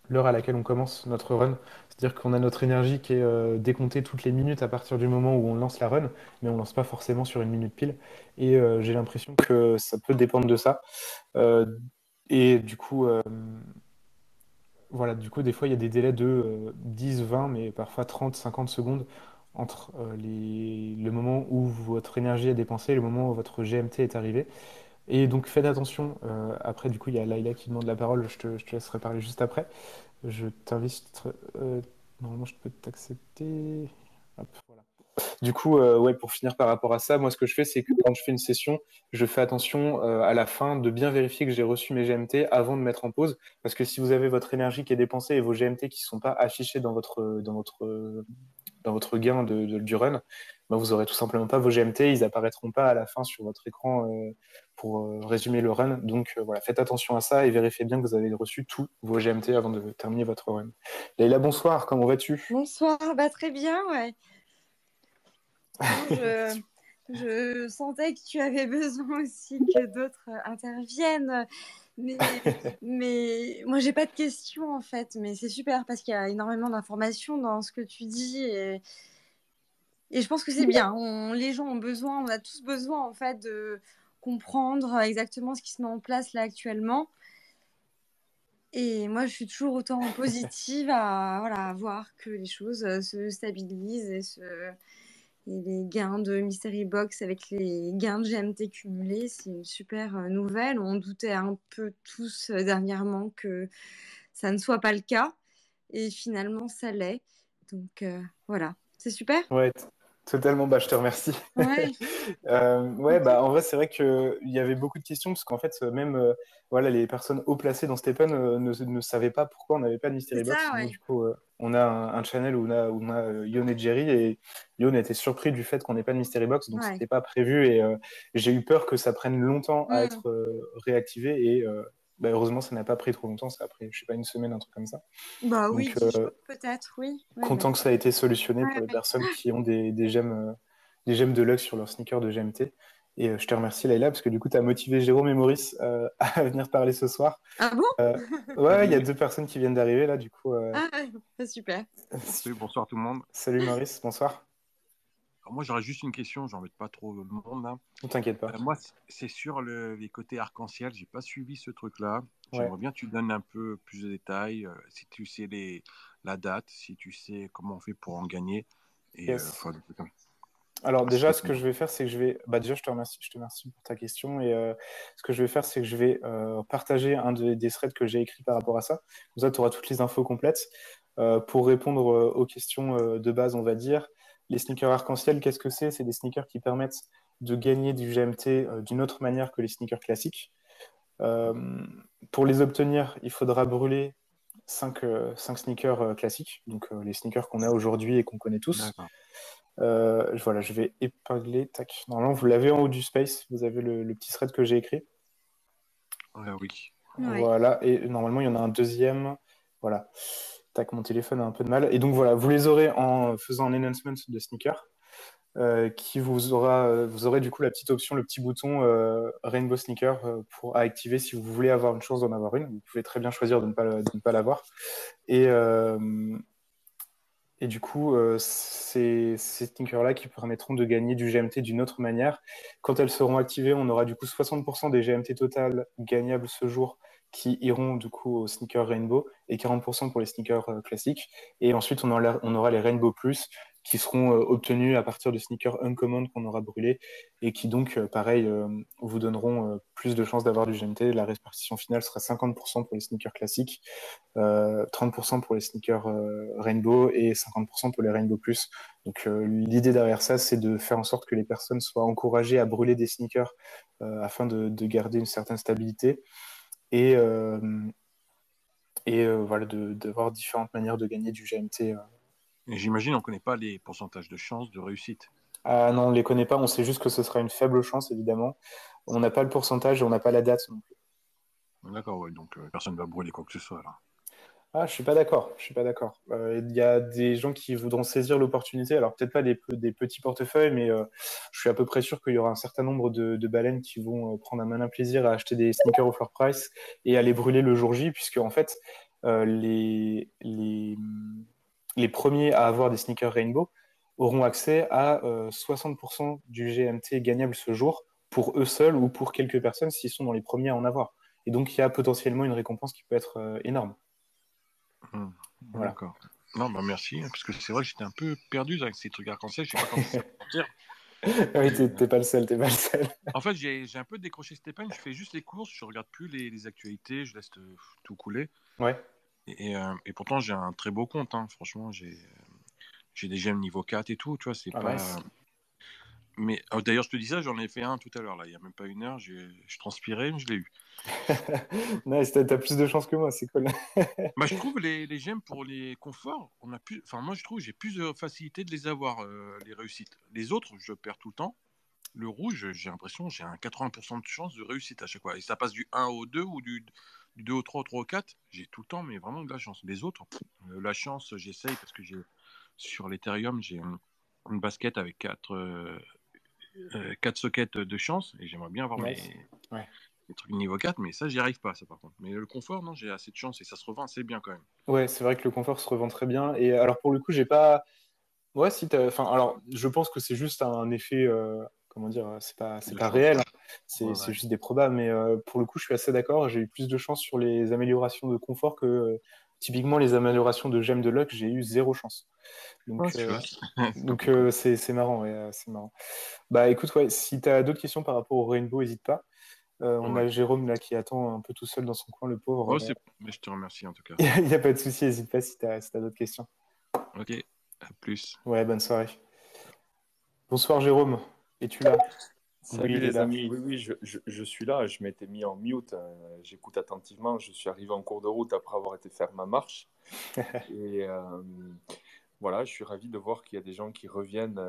l'heure à laquelle on commence notre run. C'est-à-dire qu'on a notre énergie qui est décomptée toutes les minutes à partir du moment où on lance la run, mais on lance pas forcément sur une minute pile. Et j'ai l'impression que ça peut dépendre de ça. Euh, et du coup, voilà, du coup, des fois, il y a des délais de 10, 20, mais parfois 30, 50 secondes entre le moment où votre énergie est dépensée et le moment où votre GMT est arrivé. Et donc, faites attention. Après, du coup, il y a Laïla qui demande la parole. Je te laisserai parler juste après. Je t'invite. Normalement, je peux t'accepter. Hop, voilà. Du coup, ouais, pour finir par rapport à ça, moi, ce que je fais, c'est que quand je fais une session, je fais attention à la fin de bien vérifier que j'ai reçu mes GMT avant de mettre en pause. Parce que si vous avez votre énergie qui est dépensée et vos GMT qui ne sont pas affichés dans votre gain du run, ben, vous aurez tout simplement pas vos GMT. Ils apparaîtront pas à la fin sur votre écran pour résumer le run. Donc voilà, faites attention à ça et vérifiez bien que vous avez reçu tous vos GMT avant de terminer votre run. Leïla, bonsoir, comment vas-tu?
Bonsoir, très bien, ouais. Non, je sentais que tu avais besoin aussi que d'autres interviennent, mais, mais moi j'ai pas de questions en fait, mais c'est super parce qu'il y a énormément d'informations dans ce que tu dis et je pense que c'est bien. Les gens ont besoin, on a tous besoin en fait de comprendre exactement ce qui se met en place là actuellement. Et moi, je suis toujours autant positive à, voilà, à voir que les choses se stabilisent et les gains de Mystery Box avec les gains de GMT cumulés, c'est une super nouvelle. On doutait un peu tous dernièrement que ça ne soit pas le cas. Et finalement, ça l'est. Donc voilà, c'est super.
Ouais, totalement, bah, je te remercie.
Ouais,
Ouais, bah, en vrai, c'est vrai qu'il y avait beaucoup de questions, parce qu'en fait, même voilà, les personnes haut placées dans Stephen ne savaient pas pourquoi on n'avait pas de
c'est
Mystery Box.
ça,
Donc,
ouais.
du coup, on a un channel où on a Yon et Jerry, et Yon a été surpris du fait qu'on n'ait pas de Mystery Box, donc
Ouais.
c'était pas prévu, et j'ai eu peur que ça prenne longtemps à
Mm.
être réactivé, et bah, heureusement, ça n'a pas pris trop longtemps, ça a pris, je sais pas, une semaine, un truc comme ça.
Bah oui,
Donc,
10 jours peut-être, oui. Oui, oui.
content que ça a été solutionné
Ouais,
pour les
ouais.
personnes qui ont des gemmes de luxe sur leur sneaker de GMT. Et je te remercie, Laïla, parce que du coup, tu as motivé Jérôme et Maurice à venir parler ce soir.
Ah bon?
Euh, ouais, il y a
Salut,
2 personnes qui viennent d'arriver là, du coup.
Ah, ouais, super.
salut, bonsoir tout le monde.
Salut Maurice, bonsoir.
Alors moi j'aurais juste une question, j'embête pas trop le monde là.
Ne t'inquiète pas.
Moi c'est sur les côtés arc-en-ciel, j'ai pas suivi ce truc-là.
Ouais.
J'aimerais bien que tu donnes un peu plus de détails, si tu sais la date, si tu sais comment on fait pour en gagner. Et
Yes.
enfin, des trucs comme
Alors
ça.
déjà, ce que je vais faire, c'est que je vais. Bah déjà, je te remercie pour ta question. Et ce que je vais faire, c'est que je vais partager des threads que j'ai écrits par rapport à ça. Comme ça, tu auras toutes les infos complètes. Pour répondre aux questions de base, on va dire, les sneakers arc-en-ciel, qu'est-ce que c'est? C'est des sneakers qui permettent de gagner du GMT d'une autre manière que les sneakers classiques. Euh, pour les obtenir, il faudra brûler 5 sneakers classiques, donc les sneakers qu'on a aujourd'hui et qu'on connaît tous.
D'accord.
Voilà, je vais épingler. Tac. Normalement, vous l'avez en haut du space. Vous avez le petit thread que j'ai écrit.
Ouais, oui.
Ouais.
Voilà. Et normalement, il y en a un deuxième. Voilà. Tac, mon téléphone a un peu de mal. Et donc voilà, vous les aurez en faisant un announcement de sneaker. Qui vous aurez du coup la petite option, le petit bouton Rainbow Sneaker à activer si vous voulez avoir une chance d'en avoir une. Vous pouvez très bien choisir de ne pas l'avoir. Et, et du coup, c'est ces sneakers-là qui permettront de gagner du GMT d'une autre manière. Quand elles seront activées, on aura du coup 60% des GMT total gagnables ce jour qui iront du coup aux sneakers Rainbow et 40% pour les sneakers classiques. Et ensuite, on aura les Rainbow Plus qui seront obtenus à partir de sneakers Uncommon qu'on aura brûlés et qui donc, pareil, vous donneront plus de chances d'avoir du GMT. La répartition finale sera 50% pour les sneakers classiques, 30% pour les sneakers Rainbow et 50% pour les Rainbow Plus. Donc l'idée derrière ça, c'est de faire en sorte que les personnes soient encouragées à brûler des sneakers afin de garder une certaine stabilité et, voilà, d'avoir différentes manières de gagner du GMT.
Et j'imagine on connaît pas les pourcentages de chance de réussite.
Ah non, on ne les connaît pas, on sait juste que ce sera une faible chance, évidemment. On n'a pas le pourcentage et on n'a pas la date non plus.
D'accord, ouais, donc personne va brûler quoi que ce soit là.
Ah, je suis pas d'accord. Je suis pas d'accord. Il y a des gens qui voudront saisir l'opportunité. Alors peut-être pas des petits portefeuilles, mais je suis à peu près sûr qu'il y aura un certain nombre de baleines qui vont prendre un malin plaisir à acheter des sneakers au floor price et à les brûler le jour J, puisque en fait, les premiers à avoir des sneakers Rainbow auront accès à 60% du GMT gagnable ce jour pour eux seuls ou pour quelques personnes s'ils sont dans les premiers à en avoir. Et donc, il y a potentiellement une récompense qui peut être énorme. Voilà.
D'accord. Non, bah merci, parce que c'est vrai que j'étais un peu perdu avec ces trucs arc-en-ciel, je sais pas quand ça va sortir.
Oui, t'es pas le seul, t'es pas le seul.
En fait, j'ai un peu décroché cette épingle, je fais juste les courses, je regarde plus les actualités, je laisse tout couler.
Ouais.
Et pourtant, j'ai un très beau compte, hein. Franchement, j'ai des gemmes niveau 4 et tout, tu vois, c'est
Ah,
pas...
nice.
Mais d'ailleurs, je te dis ça, j'en ai fait un tout à l'heure, là, il y a même pas une heure, je transpirais, mais je l'ai eu.
Nice, t'as plus de chance que moi, c'est cool.
Bah, je trouve les gemmes pour les conforts, on a plus... Enfin, moi, je trouve j'ai plus de facilité de les avoir, les réussites. Les autres, je perds tout le temps. Le rouge, j'ai l'impression j'ai un 80% de chance de réussite à chaque fois. Et ça passe du 1 au 2 ou du 2 au 3 au 3 au 4. J'ai tout le temps, mais vraiment de la chance. Les autres, la chance, j'essaye parce que sur l'Ethereum, j'ai une basket avec 4 sockets de chance et j'aimerais bien avoir
Nice. Ouais.
mes trucs niveau 4, mais ça, j'y arrive pas, ça par contre. Mais le confort, non, j'ai assez de chance et ça se revend assez bien quand même.
Ouais, c'est vrai que le confort se revend très bien. Et alors, pour le coup, j'ai pas. Ouais, si t'as. Enfin, alors, je pense que c'est juste un effet. Comment dire? C'est
De
pas
chance.
réel.
Ouais,
C'est
ouais.
juste des probas. Mais pour le coup, je suis assez d'accord. J'ai eu plus de chance sur les améliorations de confort que typiquement les améliorations de gemmes de luck. J'ai eu zéro chance.
Oh,
Donc,
c'est chouette. C'est pas beaucoup.
c'est marrant. Ouais, c'est marrant. Bah, écoute, ouais, si t'as d'autres questions par rapport au Rainbow, n'hésite pas. On
Ouais.
a Jérôme là qui attend un peu tout seul dans son coin, le pauvre.
Oh, mais je te remercie en tout cas.
Il n'y a pas de souci, n'hésite pas si t'as d'autres questions.
Ok, à plus.
Ouais, bonne soirée. Bonsoir Jérôme, es-tu là? Oui,
Salut
il est
les
là.
amis, oui, oui, je suis là, je m'étais mis en mute, j'écoute attentivement, je suis arrivé en cours de route après avoir été faire ma marche et voilà, je suis ravi de voir qu'il y a des gens qui reviennent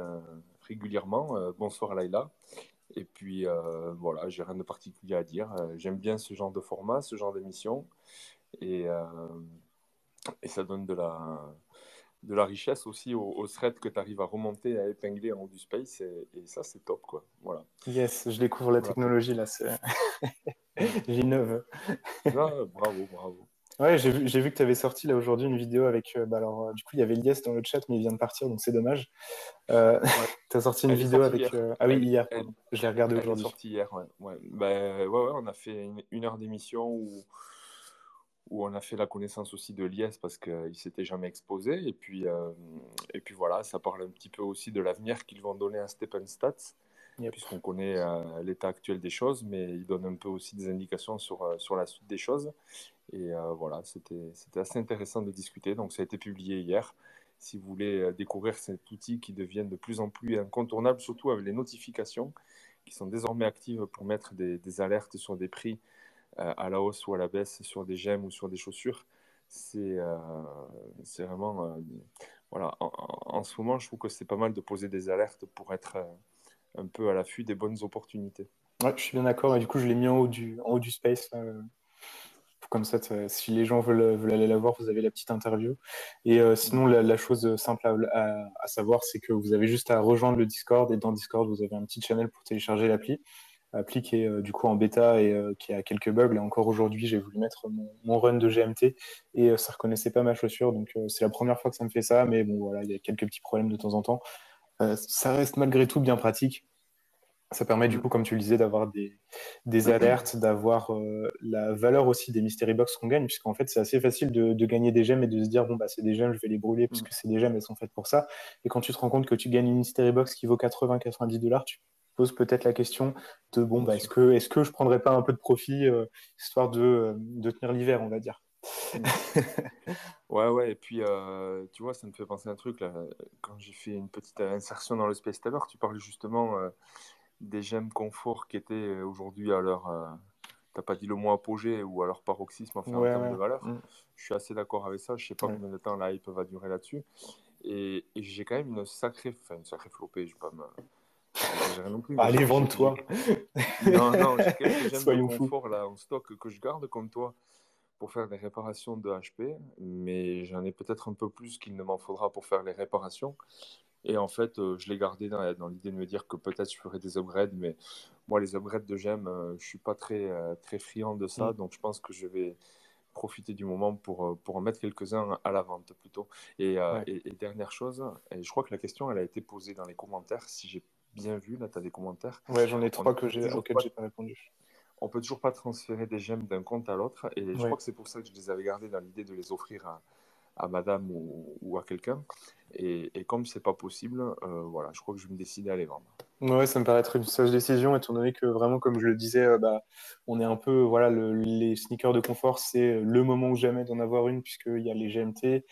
régulièrement. Bonsoir Laïla. Et puis voilà, j'ai rien de particulier à dire. J'aime bien ce genre de format, ce genre d'émission et, euh, et ça donne de la richesse aussi au thread que tu arrives à remonter, à épingler en haut du space et ça c'est top quoi. Voilà.
Yes, je découvre la
Voilà.
technologie là,
Mm.
j'innove.
Ah, bravo, bravo.
Ouais, j'ai vu que tu avais sorti là aujourd'hui une vidéo avec. Bah alors, du coup, il y avait Lies dans le chat, mais il vient de partir, donc c'est dommage. Euh,
Ouais.
tu as sorti une
Elle est
vidéo
sortie
avec.
hier.
Ah oui,
Elle,
hier,
elle,
pardon. Je l'ai regardé
elle est
aujourd'hui.
sortie hier, ouais. Ouais. Ben, ouais, on a fait une heure d'émission où on a fait la connaissance aussi de Lies parce qu'il s'était jamais exposé. Et puis voilà, ça parle un petit peu aussi de l'avenir qu'ils vont donner à Stephen Stats,
Yep.
puisqu'on connaît l'état actuel des choses, mais il donne un peu aussi des indications sur la suite des choses. Et voilà, c'était assez intéressant de discuter. Donc ça a été publié hier. Si vous voulez découvrir cet outil qui devient de plus en plus incontournable, surtout avec les notifications qui sont désormais actives pour mettre des alertes sur des prix à la hausse ou à la baisse sur des gemmes ou sur des chaussures. C'est c'est vraiment... voilà, en ce moment, je trouve que c'est pas mal de poser des alertes pour être un peu à l'affût des bonnes opportunités.
Ouais, je suis bien d'accord. Et du coup, je l'ai mis en haut du space. Comme ça, si les gens veulent aller la voir, vous avez la petite interview. Et
Mm.
sinon, la chose simple à savoir, c'est que vous avez juste à rejoindre le Discord. Et dans Discord, vous avez un petit channel pour télécharger l'appli. Appli qui est du coup en bêta et qui a quelques bugs. Là encore aujourd'hui, j'ai voulu mettre mon run de GMT et ça reconnaissait pas ma chaussure. Donc c'est la première fois que ça me fait ça. Mais bon, voilà, il y a quelques petits problèmes de temps en temps. Ça reste malgré tout bien pratique. Ça permet du
Mm.
coup, comme tu le disais, d'avoir des alertes, d'avoir la valeur aussi des mystery box qu'on gagne, puisqu'en fait, c'est assez facile de gagner des gemmes et de se dire, bon, bah, c'est des gemmes, je vais les brûler,
Mm.
puisque c'est des gemmes, elles sont faites pour ça. Et quand tu te rends compte que tu gagnes une mystery box qui vaut 80-90 $, tu poses peut-être la question de, bon,
Bien
bah,
sûr.
est-ce que je prendrais pas un peu de profit, histoire de tenir l'hiver, on va dire.
Mm. Ouais, ouais, et puis tu vois, ça me fait penser à un truc là. Quand j'ai fait une petite insertion dans le space tout à l'heure, tu parlais justement des gemmes confort qui étaient aujourd'hui à leur, t'as pas dit le mot apogée ou à leur paroxysme, enfin en
Ouais,
termes
ouais.
de valeur.
Mm.
Je suis assez d'accord avec ça. Je sais pas
Ouais.
combien de temps la hype va durer là-dessus. Et j'ai quand même une sacrée flopée. Je vais pas exagérer non plus, mais
Allez, vende-toi.
non, non, j'ai quelques gemmes de
Soyons fous.
confort là en stock que je garde comme toi pour faire des réparations de HP, mais j'en ai peut-être un peu plus qu'il ne m'en faudra pour faire les réparations. Et en fait, je l'ai gardé dans l'idée de me dire que peut-être je ferai des upgrades, mais moi, les upgrades de gemmes, je suis pas très friand de ça,
Mm.
donc je pense que je vais profiter du moment pour en mettre quelques-uns à la vente plutôt.
Ouais.
Et dernière chose, et je crois que la question elle a été posée dans les commentaires, si j'ai bien vu, là tu as des commentaires.
Ouais, j'en ai
On
3
peut toujours
auxquels
pas,
j'ai pas répondu.
on peut toujours pas transférer des gemmes d'un compte à l'autre, et je
Ouais.
crois que c'est pour ça que je les avais gardés dans l'idée de les offrir à madame ou à quelqu'un. Et comme c'est pas possible, voilà, je crois que je vais me décider à les vendre.
Ouais, ça me paraît être une sage décision, étant donné que vraiment, comme je le disais, on est un peu, voilà, les sneakers de confort, c'est le moment ou jamais d'en avoir une, puisqu'il y a les GMT,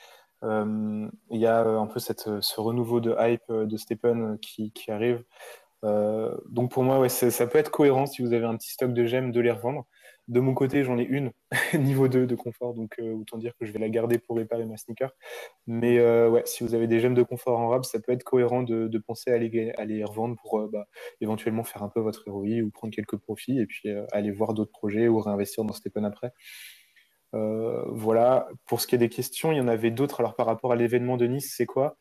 il y a un peu ce renouveau de hype de Stephen qui arrive. Donc pour moi, ouais, ça peut être cohérent si vous avez un petit stock de gemmes de les revendre. De mon côté, j'en ai une, niveau 2 de confort, donc autant dire que je vais la garder pour réparer ma sneaker. Mais ouais, si vous avez des gemmes de confort en rab, ça peut être cohérent de penser à les revendre pour éventuellement faire un peu votre ROI ou prendre quelques profits et puis aller voir d'autres projets ou réinvestir dans Stephen après. Voilà, pour ce qui est des questions, il y en avait d'autres. Alors par rapport à l'événement de Nice, c'est quoi?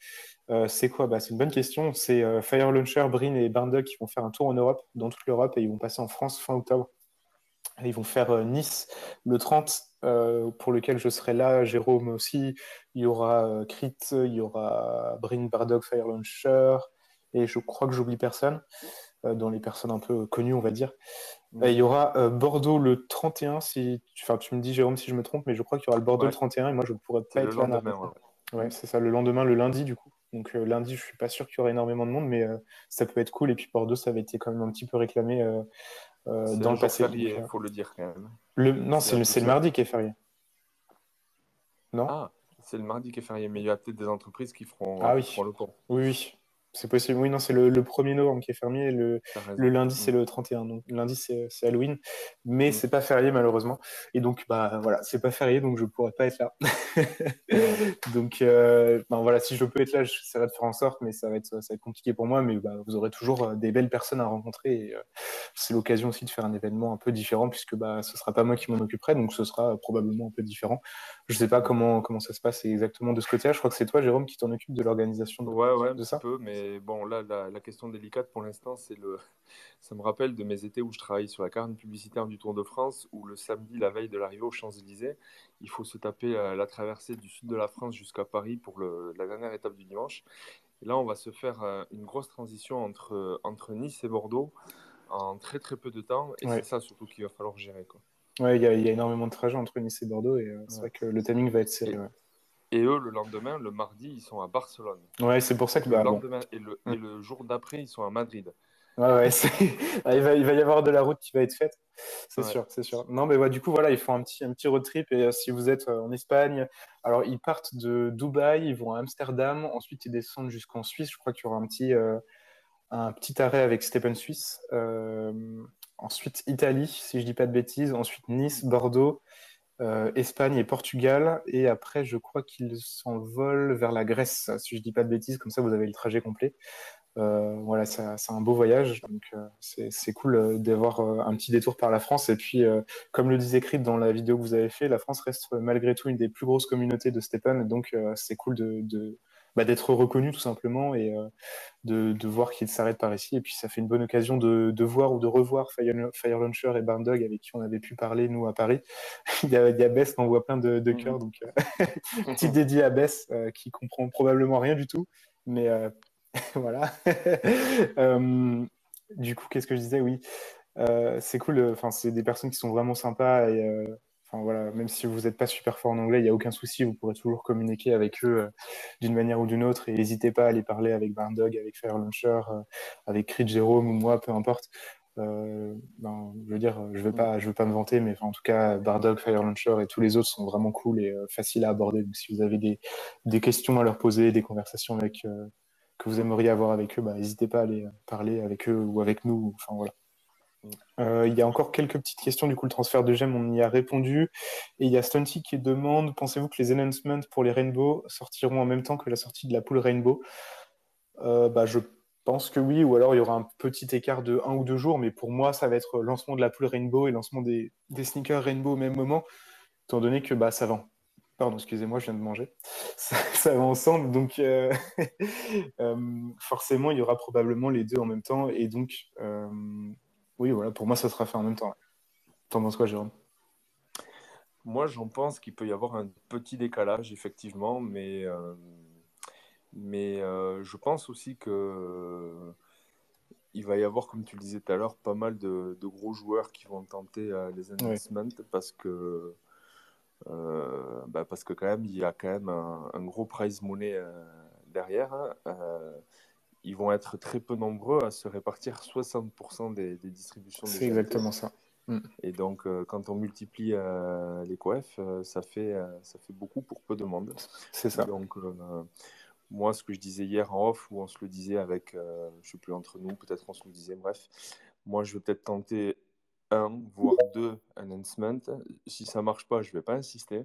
C'est quoi? C'est une bonne question. C'est Fire Launcher, Brin et Barndog qui vont faire un tour en Europe, dans toute l'Europe, et ils vont passer en France fin octobre. Et ils vont faire Nice le 30, pour lequel je serai là, Jérôme aussi. Il y aura Crit, il y aura Brin, Barndog, Fire Launcher, et je crois que j'oublie personne, dans les personnes un peu connues, on va dire. Il y aura Bordeaux le 31, enfin, tu me dis, Jérôme, si je me trompe, mais je crois qu'il y aura le Bordeaux le
Ouais,
31, et moi, je ne pourrais
c'est
pas
le
être là,
lendemain,
malheureusement.
ouais.
Ouais, c'est ça, le lendemain, le lundi, du coup. Donc lundi, je suis pas sûr qu'il y aura énormément de monde, mais ça peut être cool. Et puis Bordeaux, ça avait été quand même un petit peu réclamé
C'est
dans
un
le
jour
passé. Donc,
férié, faut le dire quand même.
non,
C'est la plus
c'est le
seule.
mardi qui est férié. Non?
Ah, c'est le mardi qui est férié, mais il y a peut-être des entreprises
Ah
qui feront
oui,
le pont.
oui, oui. C'est possible. Oui, non, c'est le 1er novembre qui est fermé. Et
T'as
le
raison.
lundi, c'est le 31. Donc, lundi, c'est Halloween. Mais
Mm.
c'est pas férié, malheureusement. Et donc, voilà, c'est pas férié, donc je pourrais pas être là. Donc, voilà, si je peux être là, j'essaierai de faire en sorte, mais ça va être compliqué pour moi. Mais vous aurez toujours des belles personnes à rencontrer. Et, c'est l'occasion aussi de faire un événement un peu différent, puisque ce sera pas moi qui m'en occuperai, donc ce sera probablement un peu différent. Je sais pas
Mm.
comment ça se passe exactement de ce côté-là. Je crois que c'est toi, Jérôme, qui t'en occupe de l'organisation
Ouais, un
de
petit
ça.
peu, mais bon, là, la question délicate pour l'instant, ça me rappelle de mes étés où je travaillais sur la carte publicitaire du Tour de France, où le samedi, la veille de l'arrivée aux Champs-Élysées, il faut se taper la traversée du sud de la France jusqu'à Paris pour la dernière étape du dimanche. Et là, on va se faire une grosse transition entre Nice et Bordeaux en très très peu de temps, et c'est
Ouais,
ça surtout qu'il va falloir gérer, quoi.
ouais, il y a énormément de trajets entre Nice et Bordeaux, et c'est
Ouais.
vrai que le timing va être serré.
Et,
Ouais,
et eux, le lendemain, le mardi, ils sont à Barcelone.
ouais, c'est pour ça que
Le
bon.
lendemain
Mm.
et le jour d'après, ils sont à Madrid.
Ouais, ouais, il va y avoir de la route qui va être faite, c'est
Ouais.
sûr, c'est sûr. Non, mais ouais, du coup, voilà, ils font un petit road trip. Et si vous êtes en Espagne, alors ils partent de Dubaï, ils vont à Amsterdam, ensuite ils descendent jusqu'en Suisse. Je crois qu'il y aura un petit arrêt avec Stephen Suisse. Ensuite Italie, si je dis pas de bêtises. Ensuite Nice, Bordeaux, Espagne et Portugal. Et après, je crois qu'ils s'envolent vers la Grèce, si je dis pas de bêtises. Comme ça, vous avez le trajet complet. Voilà, c'est un beau voyage, donc c'est cool d'avoir un petit détour par la France. Et puis, comme le disait Creed dans la vidéo que vous avez fait, la France reste malgré tout une des plus grosses communautés de Stephen, donc c'est cool d'être reconnu tout simplement et de voir qu'il s'arrête par ici. Et puis, ça fait une bonne occasion de voir ou de revoir Fire Launcher et Barn Dog avec qui on avait pu parler, nous, à Paris. Il y a Bess, on voit plein de cœurs, donc petit dédié à Bess qui comprend probablement rien du tout, mais voilà. Euh, du coup, qu'est-ce que je disais? Oui, c'est cool. Enfin, c'est des personnes qui sont vraiment sympas et enfin voilà, même si vous n'êtes pas super fort en anglais, il n'y a aucun souci. Vous pourrez toujours communiquer avec eux d'une manière ou d'une autre. Et n'hésitez pas à aller parler avec Barndog, avec Fire Launcher, avec Creed Jérôme ou moi, peu importe. Je veux dire, je veux pas me vanter, mais enfin, en tout cas, Bardog, Fire Launcher et tous les autres sont vraiment cool et faciles à aborder. Donc, si vous avez des questions à leur poser, des conversations que vous aimeriez avoir avec eux, n'hésitez pas à aller parler avec eux ou avec nous. Enfin, voilà. Il y a encore quelques petites questions. Du coup, le transfert de gemmes, on y a répondu. Et il y a Stunty qui demande, pensez-vous que les announcements pour les Rainbow sortiront en même temps que la sortie de la poule Rainbow? Je pense que oui, ou alors il y aura un petit écart de 1 ou 2 jours, mais pour moi, ça va être lancement de la poule Rainbow et lancement des sneakers Rainbow au même moment, étant donné que ça va. Pardon, excusez-moi, je viens de manger. Ça va ensemble, donc forcément, il y aura probablement les deux en même temps, et donc oui, voilà, pour moi, ça sera fait en même temps. Ouais. T'en penses quoi, Jérôme?
Moi, j'en pense qu'il peut y avoir un petit décalage, effectivement, mais je pense aussi que il va y avoir, comme tu le disais tout à l'heure, pas mal de gros joueurs qui vont tenter les
Ouais,
enhancements parce que quand même, il y a quand même un gros prize money derrière, hein. Ils vont être très peu nombreux à se répartir 60% des distributions des
c'est
GMT.
exactement ça. Mm.
Et donc, quand on multiplie les coefs, ça fait beaucoup pour peu de monde.
C'est ça.
Donc, moi, ce que je disais hier en off, où on se le disait avec, je ne sais plus, entre nous, peut-être on se le disait, bref, moi, je vais peut-être tenter un, voire deux enhancements. Si ça ne marche pas, je ne vais pas insister.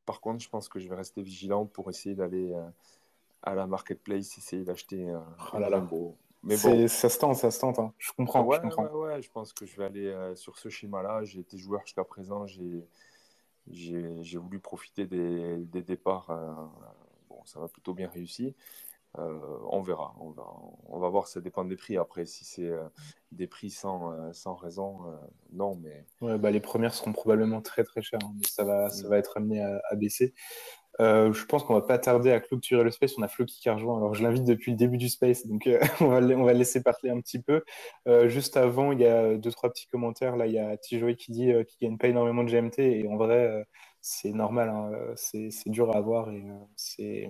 Par contre, je pense que je vais rester vigilant pour essayer d'aller à la marketplace, essayer d'acheter
Oh
une
là là.
rainbow. Mais bon,
Ça se tente, hein. Je comprends, je
ouais,
comprends.
ouais, ouais, je pense que je vais aller sur ce schéma-là. J'ai été joueur jusqu'à présent, j'ai voulu profiter des départs. Bon, ça va plutôt bien réussi. On verra, on va voir, ça dépend des prix. Après, si c'est des prix sans raison, non, mais
Ouais, bah, les premières seront probablement très très chères, hein, mais ça
mm,
va être amené à baisser. Je pense qu'on va pas tarder à clôturer le space. On a Floki qui a rejoint. Alors je l'invite depuis le début du space, donc on va le laisser parler un petit peu. Juste avant, il y a deux trois petits commentaires. Là, il y a Tijoy qui dit qu'il gagne pas énormément de GMT et en vrai, c'est normal, hein. C'est dur à avoir et c'est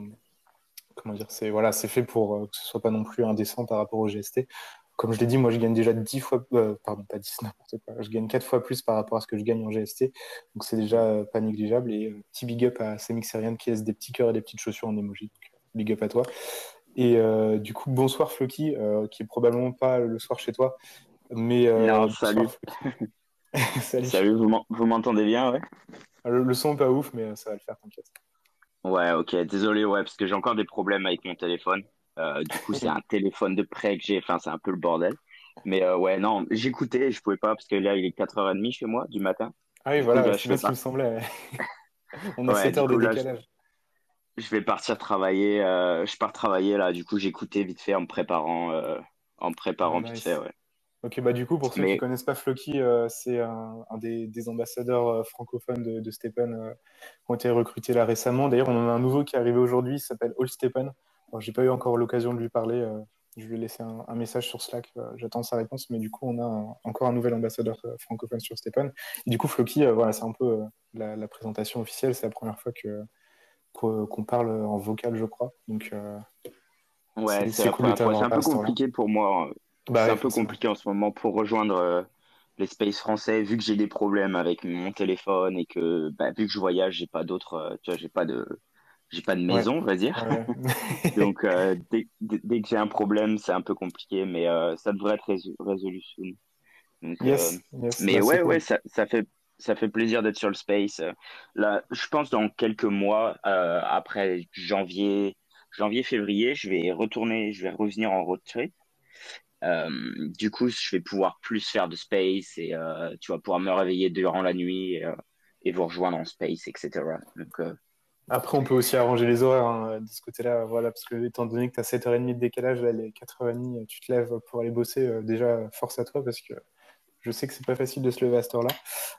comment dire, c'est voilà, c'est fait pour que ce soit pas non plus indécent par rapport au GST. Comme je l'ai dit, moi je gagne déjà 10 fois, pardon, pas 10, n'importe quoi. Je gagne 4 fois plus par rapport à ce que je gagne en GST. Donc c'est déjà
mm.
pas négligeable. Et petit big up à Semixerian qui laisse des petits cœurs et des petites chaussures en emoji. Donc, big up à toi. Et du coup, bonsoir Floki, qui est probablement pas le soir chez toi. Mais
Non,
bonsoir
salut.
Floki. Salut.
Salut, vous m'entendez bien, ouais?
Le son est pas ouf, mais ça va le faire, t'inquiète.
Ouais, ok, désolé, ouais, parce que j'ai encore des problèmes avec mon téléphone. Du coup, c'est un téléphone de prêt que j'ai, enfin, c'est un peu le bordel. Mais ouais, non, j'écoutais, je pouvais pas, parce que là, il est 4h30 chez moi, du matin.
Ah oui,
Du coup,
voilà,
là, je
c'est
fais
bien ce qui me
pas.
semblait. On a
Ouais,
7
du
heures de
coup, là,
décalage.
je vais partir travailler. Je pars travailler, là, du coup, j'écoutais vite fait en me
Ah,
préparant vite fait,
nice.
ouais.
Ok, bah du coup, pour ceux qui
Mais
connaissent pas Floki, c'est un des ambassadeurs francophones de Stepen qui ont été recrutés là récemment. D'ailleurs, on en a un nouveau qui est arrivé aujourd'hui, il s'appelle All Stepen. Alors, j'ai pas eu encore l'occasion de lui parler. Je lui ai laissé un message sur Slack. J'attends sa réponse, mais du coup, on a encore un nouvel ambassadeur francophone sur Stepen. Et du coup, Floki, voilà, c'est un peu la présentation officielle. C'est la première fois qu'on parle en vocal, je crois. Donc,
ouais, c'est
c'est
la
cool de
première fois. C'est
t'avoir
un
là à
peu
ce temps-là.
compliqué pour moi.
Bah
C'est
ouais,
un peu
forcément.
compliqué en ce moment pour rejoindre les spaces français, vu que j'ai des problèmes avec mon téléphone et que, bah, vu que je voyage, j'ai pas d'autres, tu vois, j'ai pas de
Ouais.
maison, on va dire.
Ouais.
Donc, dès que j'ai un problème, c'est un peu compliqué, mais ça devrait être résolu soon. Donc,
Yes,
mais
bah c'est
ouais,
cool.
ça fait plaisir d'être sur le space. Là, je pense dans quelques mois, après février, je vais revenir en road trip. Du coup, je vais pouvoir plus faire de space et tu vas pouvoir me réveiller durant la nuit et vous rejoindre en space, etc. Donc,
Après, on peut aussi arranger les horaires hein, de ce côté-là, voilà, parce que étant donné que tu as 7h30 de décalage, là, les 4h30, tu te lèves pour aller bosser, déjà, force à toi, parce que je sais que c'est pas facile de se lever à cette heure-là.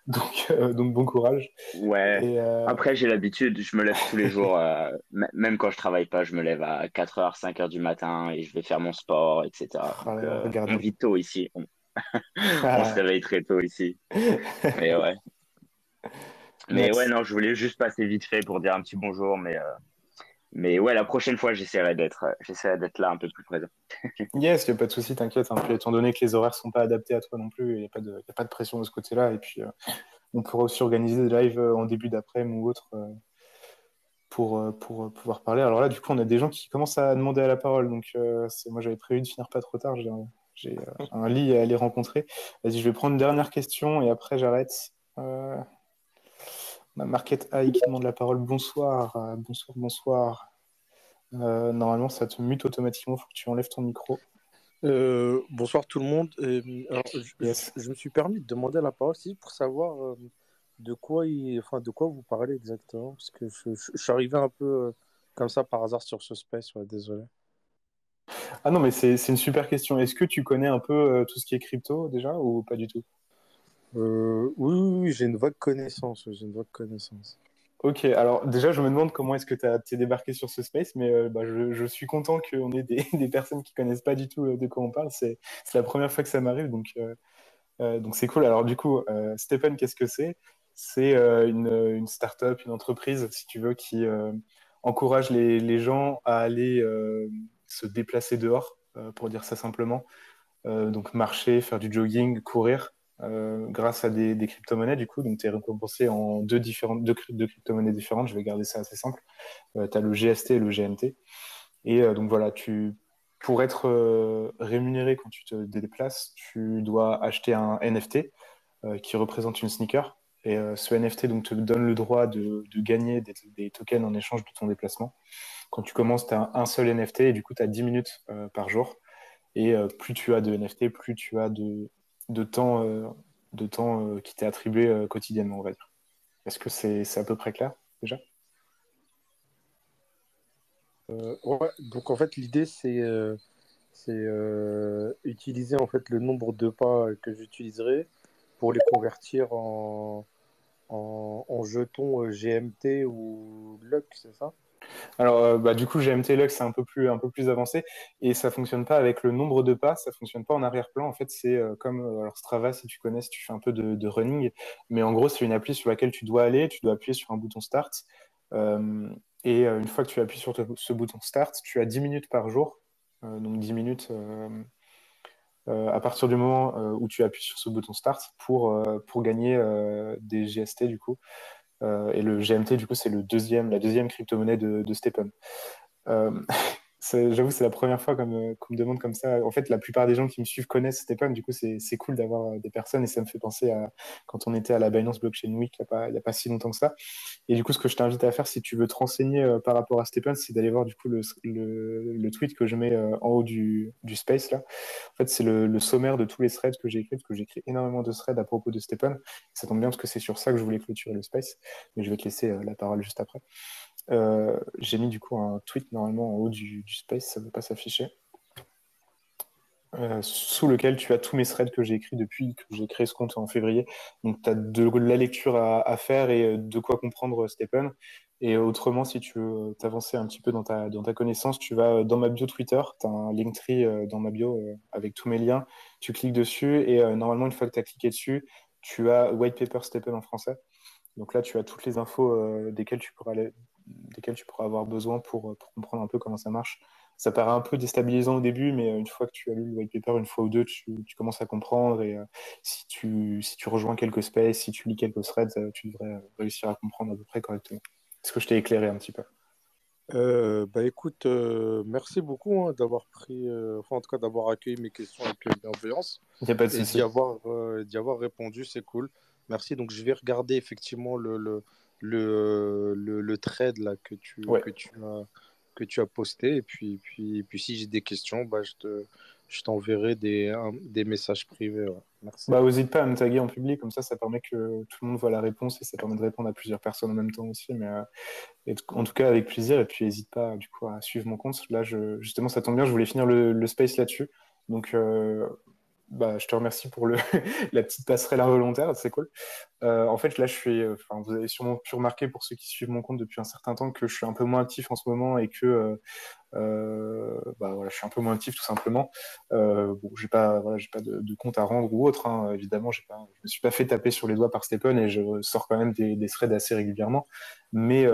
Donc bon courage.
ouais.
Et
Après, j'ai l'habitude, je me lève tous les jours, même quand je travaille pas, je me lève à 4h, 5h du matin et je vais faire mon sport, etc.
oh
Donc,
là là,
on
regardez.
vit tôt ici. On se réveille très tôt ici. Mais ouais. Mais ouais,
Nice.
non, je voulais juste passer vite fait pour dire un petit bonjour, mais ouais, la prochaine fois, j'essaierai d'être là un peu plus présent.
Yes, il n'y a pas de souci, t'inquiète. Hein. Puis, étant donné que les horaires sont pas adaptés à toi non plus, il n'y a y a pas de pression de ce côté-là. Et puis, on pourra aussi organiser des lives en début d'après-midi ou autre pour pouvoir parler. Alors là, du coup, on a des gens qui commencent à demander à la parole. Donc, moi, j'avais prévu de finir pas trop tard. J'ai un lit à aller rencontrer. Vas-y, je vais prendre une dernière question et après, j'arrête. On a Market Eye qui demande la parole. Bonsoir, bonsoir, bonsoir. Normalement, ça te mute automatiquement. Il faut que tu enlèves ton micro.
Bonsoir tout le monde. Alors,
Yes.
je me suis permis de demander la parole aussi pour savoir enfin, de quoi vous parlez exactement, parce que je suis arrivé un peu comme ça par hasard sur ce space, ouais, désolé.
Ah non, mais c'est une super question. Est-ce que tu connais un peu tout ce qui est crypto déjà ou pas du tout?
Oui, oui, oui, j'ai une vague connaissance. J'ai une vague connaissance.
Ok, alors déjà, je me demande comment est-ce que t'es débarqué sur ce space, mais je suis content qu'on ait des personnes qui connaissent pas du tout de quoi on parle. C'est la première fois que ça m'arrive, donc c'est cool. Alors du coup, Stephen, qu'est-ce que c'est? C'est une start-up, une entreprise, si tu veux, qui encourage les gens à aller se déplacer dehors, pour dire ça simplement. Donc marcher, faire du jogging, courir, grâce à des crypto-monnaies du coup. Donc tu es récompensé en deux crypto-monnaies différentes. Je vais garder ça assez simple. Tu as le GST et le GMT. Et donc voilà, pour être rémunéré quand tu te déplaces, tu dois acheter un NFT qui représente une sneaker. Et ce NFT donc, te donne le droit de gagner des tokens en échange de ton déplacement. Quand tu commences, tu as un seul NFT et du coup, tu as 10 minutes par jour. Et plus tu as de NFT, plus tu as de temps, qui t'est attribué quotidiennement, on va dire. Est-ce que c'est à peu près clair déjà?
Ouais, donc en fait, l'idée, c'est utiliser en fait le nombre de pas que j'utiliserai pour les convertir en jetons GMT ou Lux, c'est ça?
Alors, du coup, GMT Lux, c'est un peu plus avancé et ça fonctionne pas avec le nombre de pas, ça fonctionne pas en arrière-plan. En fait, c'est comme alors Strava, si tu connais, si tu fais un peu de running, mais en gros, c'est une appli sur laquelle tu dois aller, tu dois appuyer sur un bouton Start. Euh, et une fois que tu appuies sur ce bouton Start, tu as 10 minutes par jour. Donc 10 minutes à partir du moment où tu appuies sur ce bouton Start pour gagner des GST du coup. Et le GMT, du coup, c'est la deuxième crypto-monnaie de Stephen. Euh, j'avoue, c'est la première fois qu'on me demande comme ça. En fait, la plupart des gens qui me suivent connaissent Stepan. Du coup, c'est cool d'avoir des personnes et ça me fait penser à quand on était à la Binance Blockchain Week il y a pas si longtemps que ça. Et du coup, ce que je t'invite à faire si tu veux te renseigner par rapport à Stepan, c'est d'aller voir du coup le tweet que je mets en haut du space là. En fait, c'est le sommaire de tous les threads que j'ai écrits, parce que j'ai écrit énormément de threads à propos de Stepan. Ça tombe bien parce que c'est sur ça que je voulais clôturer le space. Mais je vais te laisser la parole juste après. J'ai mis du coup un tweet normalement en haut du space, ça ne veut pas s'afficher, sous lequel tu as tous mes threads que j'ai écrits depuis que j'ai créé ce compte en février. Donc tu as de la lecture à faire et de quoi comprendre Stephen. Et autrement, si tu veux t'avancer un petit peu dans ta connaissance, tu vas dans ma bio Twitter, tu as un Linktree dans ma bio avec tous mes liens. Tu cliques dessus et normalement, une fois que tu as cliqué dessus, tu as White Paper Stephen en français. Donc là, tu as toutes les infos desquelles tu pourras avoir besoin pour comprendre un peu comment ça marche. Ça paraît un peu déstabilisant au début, mais une fois que tu as lu le white paper une fois ou deux, tu commences à comprendre. Et si tu rejoins quelques spaces, si tu lis quelques threads, tu devrais réussir à comprendre à peu près correctement. Est-ce que je t'ai éclairé un petit peu?
Bah écoute, merci beaucoup hein, d'avoir pris, enfin en tout cas d'avoir accueilli mes questions avec bienveillance
Il n'y a pas de
et
souci.
d'y avoir répondu, c'est cool. Merci. Donc je vais regarder effectivement le thread là
Ouais.
que tu as posté et puis si j'ai des questions, bah je t'enverrai des messages privés. Ouais. Merci.
Bah, n'hésite pas à me taguer en public, comme ça permet que tout le monde voit la réponse et ça permet de répondre à plusieurs personnes en même temps aussi. Mais en tout cas, avec plaisir. Et puis, n'hésite pas du coup à suivre mon compte. Là, justement, ça tombe bien, je voulais finir le space là-dessus. Donc, je te remercie pour la petite passerelle involontaire, c'est cool. En fait, là, enfin, vous avez sûrement pu remarquer pour ceux qui suivent mon compte depuis un certain temps que je suis un peu moins actif en ce moment et que voilà, je suis un peu moins actif tout simplement. Bon, j'ai pas de compte à rendre ou autre, hein. Évidemment, je me suis pas fait taper sur les doigts par Stephen et je sors quand même des threads assez régulièrement. Mais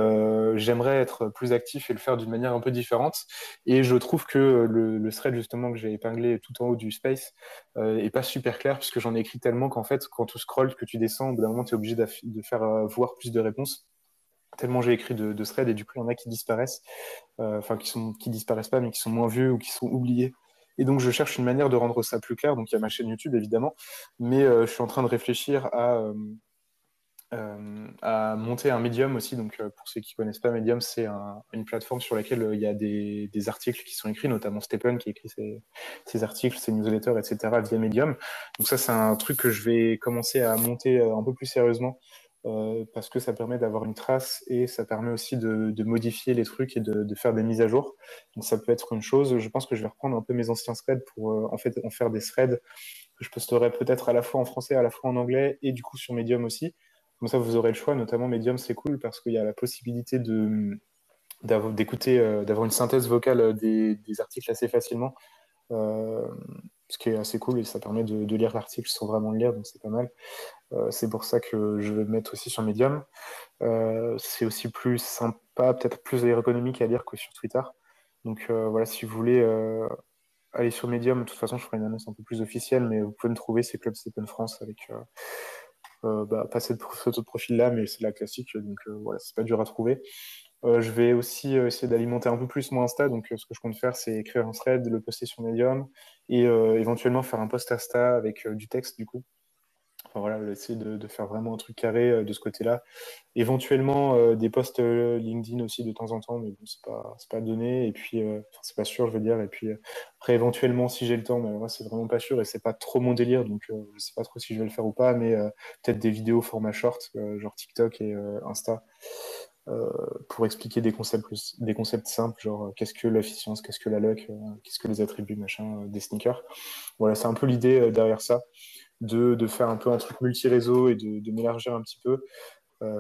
j'aimerais être plus actif et le faire d'une manière un peu différente. Et je trouve que le thread justement que j'ai épinglé tout en haut du space est pas super clair puisque j'en ai écrit tellement qu'en fait, quand tu scrolles, que tu descends, au bout d'un moment, tu es obligé de faire voir plus de réponses. Tellement j'ai écrit de threads et du coup, il y en a qui disparaissent enfin qui disparaissent pas, mais qui sont moins vieux ou qui sont oubliés. Et donc je cherche une manière de rendre ça plus clair. Donc il y a ma chaîne YouTube évidemment, mais je suis en train de réfléchir à monter un Medium aussi. Donc pour ceux qui connaissent pas, Medium c'est une plateforme sur laquelle il y a des articles qui sont écrits, notamment Stephen qui écrit ses articles, ses newsletters, etc. via Medium. Donc ça c'est un truc que je vais commencer à monter un peu plus sérieusement parce que ça permet d'avoir une trace et ça permet aussi de modifier les trucs et de faire des mises à jour. Donc ça peut être une chose. Je pense que je vais reprendre un peu mes anciens threads pour en fait en faire des threads que que je posterai peut-être à la fois en français, à la fois en anglais, et du coup sur Medium aussi. Comme ça, vous aurez le choix. Notamment, Medium, c'est cool parce qu'il y a la possibilité d'écouter, d'avoir une synthèse vocale des articles assez facilement, euh, ce qui est assez cool et ça permet de lire l'article sans vraiment le lire, donc c'est pas mal. C'est pour ça que je vais me mettre aussi sur Medium. C'est aussi plus sympa, peut-être plus ergonomique à lire que sur Twitter. Donc voilà, si vous voulez aller sur Medium, de toute façon, je ferai une annonce un peu plus officielle, mais vous pouvez me trouver, c'est Club Stephen France avec pas cette photo de profil là, mais c'est la classique, donc voilà, c'est pas dur à trouver. Je vais aussi essayer d'alimenter un peu plus mon Insta, donc ce que je compte faire, c'est écrire un thread, le poster sur Medium, et éventuellement faire un post Insta avec du texte du coup. Enfin voilà, essayer de faire vraiment un truc carré de ce côté-là. Éventuellement des posts LinkedIn aussi de temps en temps, mais bon, c'est pas donné. Et puis, enfin, c'est pas sûr, je veux dire. Et puis après, éventuellement, si j'ai le temps, mais moi, c'est vraiment pas sûr et c'est pas trop mon délire, donc je sais pas trop si je vais le faire ou pas, mais peut-être des vidéos format short, genre TikTok et Insta, euh, pour expliquer des concepts simples, genre qu'est-ce que l'efficience, qu'est-ce que la luck, qu'est-ce que les attributs, machin, des sneakers. Voilà, c'est un peu l'idée derrière ça, de faire un peu un truc multi-réseau et de m'élargir un petit peu. Euh,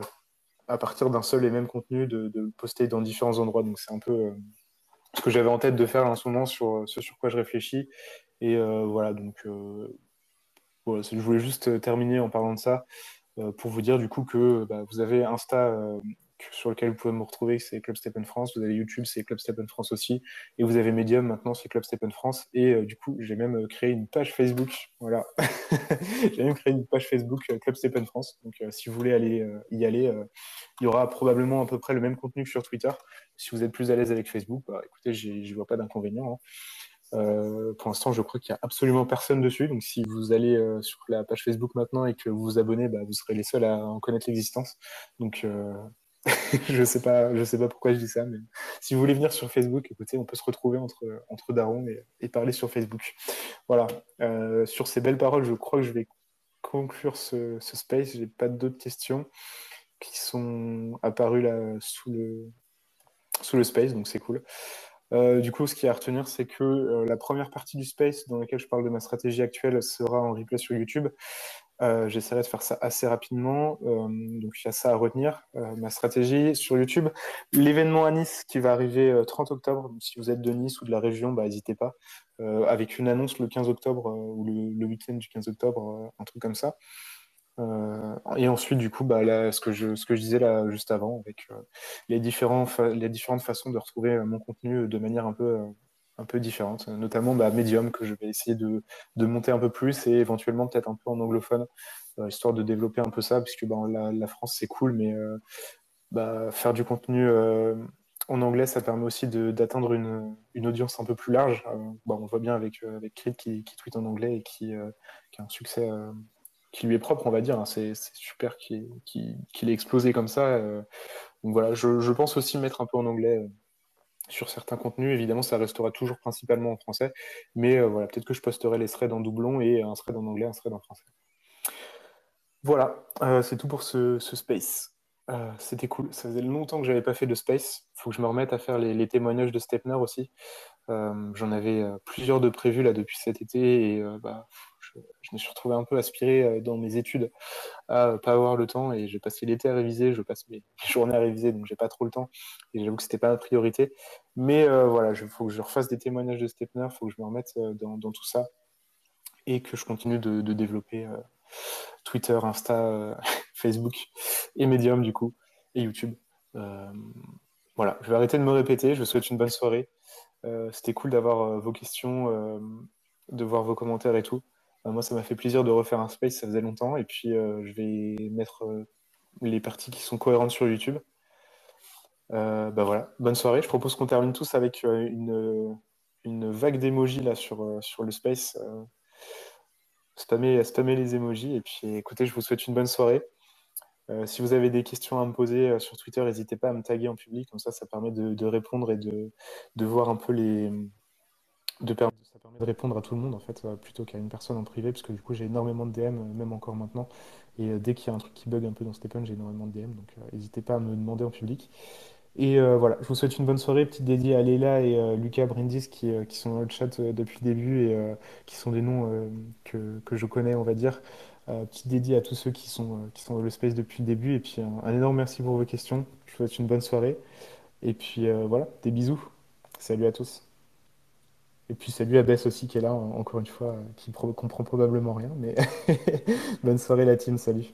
à partir d'un seul et même contenu, de poster dans différents endroits. Donc c'est un peu ce que j'avais en tête de faire en ce moment sur ce sur quoi je réfléchis. Et voilà, donc voilà, je voulais juste terminer en parlant de ça pour vous dire du coup que bah, vous avez Insta sur lequel vous pouvez me retrouver, c'est Club Stephen France. Vous avez YouTube, c'est Club Stephen France aussi. Et vous avez Medium maintenant, c'est Club Stephen France. Et du coup, j'ai même créé une page Facebook. Voilà. J'ai même créé une page Facebook Club Stephen France. Donc si vous voulez aller y aller, il y aura probablement à peu près le même contenu que sur Twitter. Si vous êtes plus à l'aise avec Facebook, bah, écoutez, je vois pas d'inconvénient, hein. Pour l'instant, je crois qu'il y a absolument personne dessus. Donc, si vous allez sur la page Facebook maintenant et que vous vous abonnez, bah, vous serez les seuls à en connaître l'existence. Donc, je sais pas pourquoi je dis ça, mais si vous voulez venir sur Facebook, écoutez, on peut se retrouver entre darons et parler sur Facebook. Voilà. Sur ces belles paroles, je crois que je vais conclure ce space. J'ai pas d'autres questions qui sont apparues là sous le space, donc c'est cool. Du coup, ce qu'il y a à retenir, c'est que la première partie du space dans laquelle je parle de ma stratégie actuelle sera en replay sur YouTube. J'essaierai de faire ça assez rapidement. Donc, il y a ça à retenir. Ma stratégie sur YouTube. L'événement à Nice qui va arriver 30 octobre. Donc, si vous êtes de Nice ou de la région, bah, n'hésitez pas. Avec une annonce le 15 octobre ou le week-end du 15 octobre, un truc comme ça. Et ensuite, du coup, bah, là, ce que je disais là juste avant, avec les différentes façons de retrouver mon contenu de manière un peu différente, notamment bah, Medium, que je vais essayer de monter un peu plus et éventuellement peut-être un peu en anglophone, histoire de développer un peu ça, puisque bah, la France, c'est cool, mais bah, faire du contenu en anglais, ça permet aussi d'atteindre une audience un peu plus large. Bah, on le voit bien avec Creed qui tweet en anglais et qui a un succès qui lui est propre, on va dire, hein. C'est super qu'il ait explosé comme ça. Donc voilà, je pense aussi mettre un peu en anglais sur certains contenus. Évidemment, ça restera toujours principalement en français, mais voilà, peut-être que je posterai les threads en doublon et un thread en anglais, un thread en français. Voilà, c'est tout pour ce space. C'était cool. Ça faisait longtemps que j'avais pas fait de space. Faut que je me remette à faire les témoignages de Stepner aussi. J'en avais plusieurs de prévus là depuis cet été et bah, je me suis retrouvé un peu aspiré dans mes études à pas avoir le temps et j'ai passé l'été à réviser, je passe mes journées à réviser donc j'ai pas trop le temps et j'avoue que c'était pas ma priorité. Mais voilà, il faut que je refasse des témoignages de Stepner, il faut que je me remette dans tout ça et que je continue de développer Twitter, Insta, Facebook et Medium du coup et YouTube. Euh, voilà, je vais arrêter de me répéter. Je vous souhaite une bonne soirée. C'était cool d'avoir vos questions, de voir vos commentaires et tout. Moi, ça m'a fait plaisir de refaire un space, ça faisait longtemps. Et puis, je vais mettre les parties qui sont cohérentes sur YouTube. Bah voilà, bonne soirée. Je propose qu'on termine tous avec une vague d'émojis là sur le space. Spammer les emojis. Et puis, écoutez, je vous souhaite une bonne soirée. Si vous avez des questions à me poser sur Twitter, n'hésitez pas à me taguer en public. Comme ça permet de répondre et de voir un peu ça permet de répondre à tout le monde en fait, plutôt qu'à une personne en privé, parce que du coup j'ai énormément de DM, même encore maintenant. Et dès qu'il y a un truc qui bug un peu dans Stephen, j'ai énormément de DM, donc n'hésitez pas à me demander en public. Et voilà, je vous souhaite une bonne soirée. Petite dédiée à Leila et Lucas Brindis qui sont dans le chat depuis le début et qui sont des noms que je connais, on va dire. Petite dédiée à tous ceux qui sont dans le space depuis le début. Et puis un énorme merci pour vos questions. Je vous souhaite une bonne soirée. Et puis voilà, des bisous. Salut à tous. Et puis salut à Bess aussi qui est là, encore une fois, qui comprend probablement rien. Mais bonne soirée la team, salut.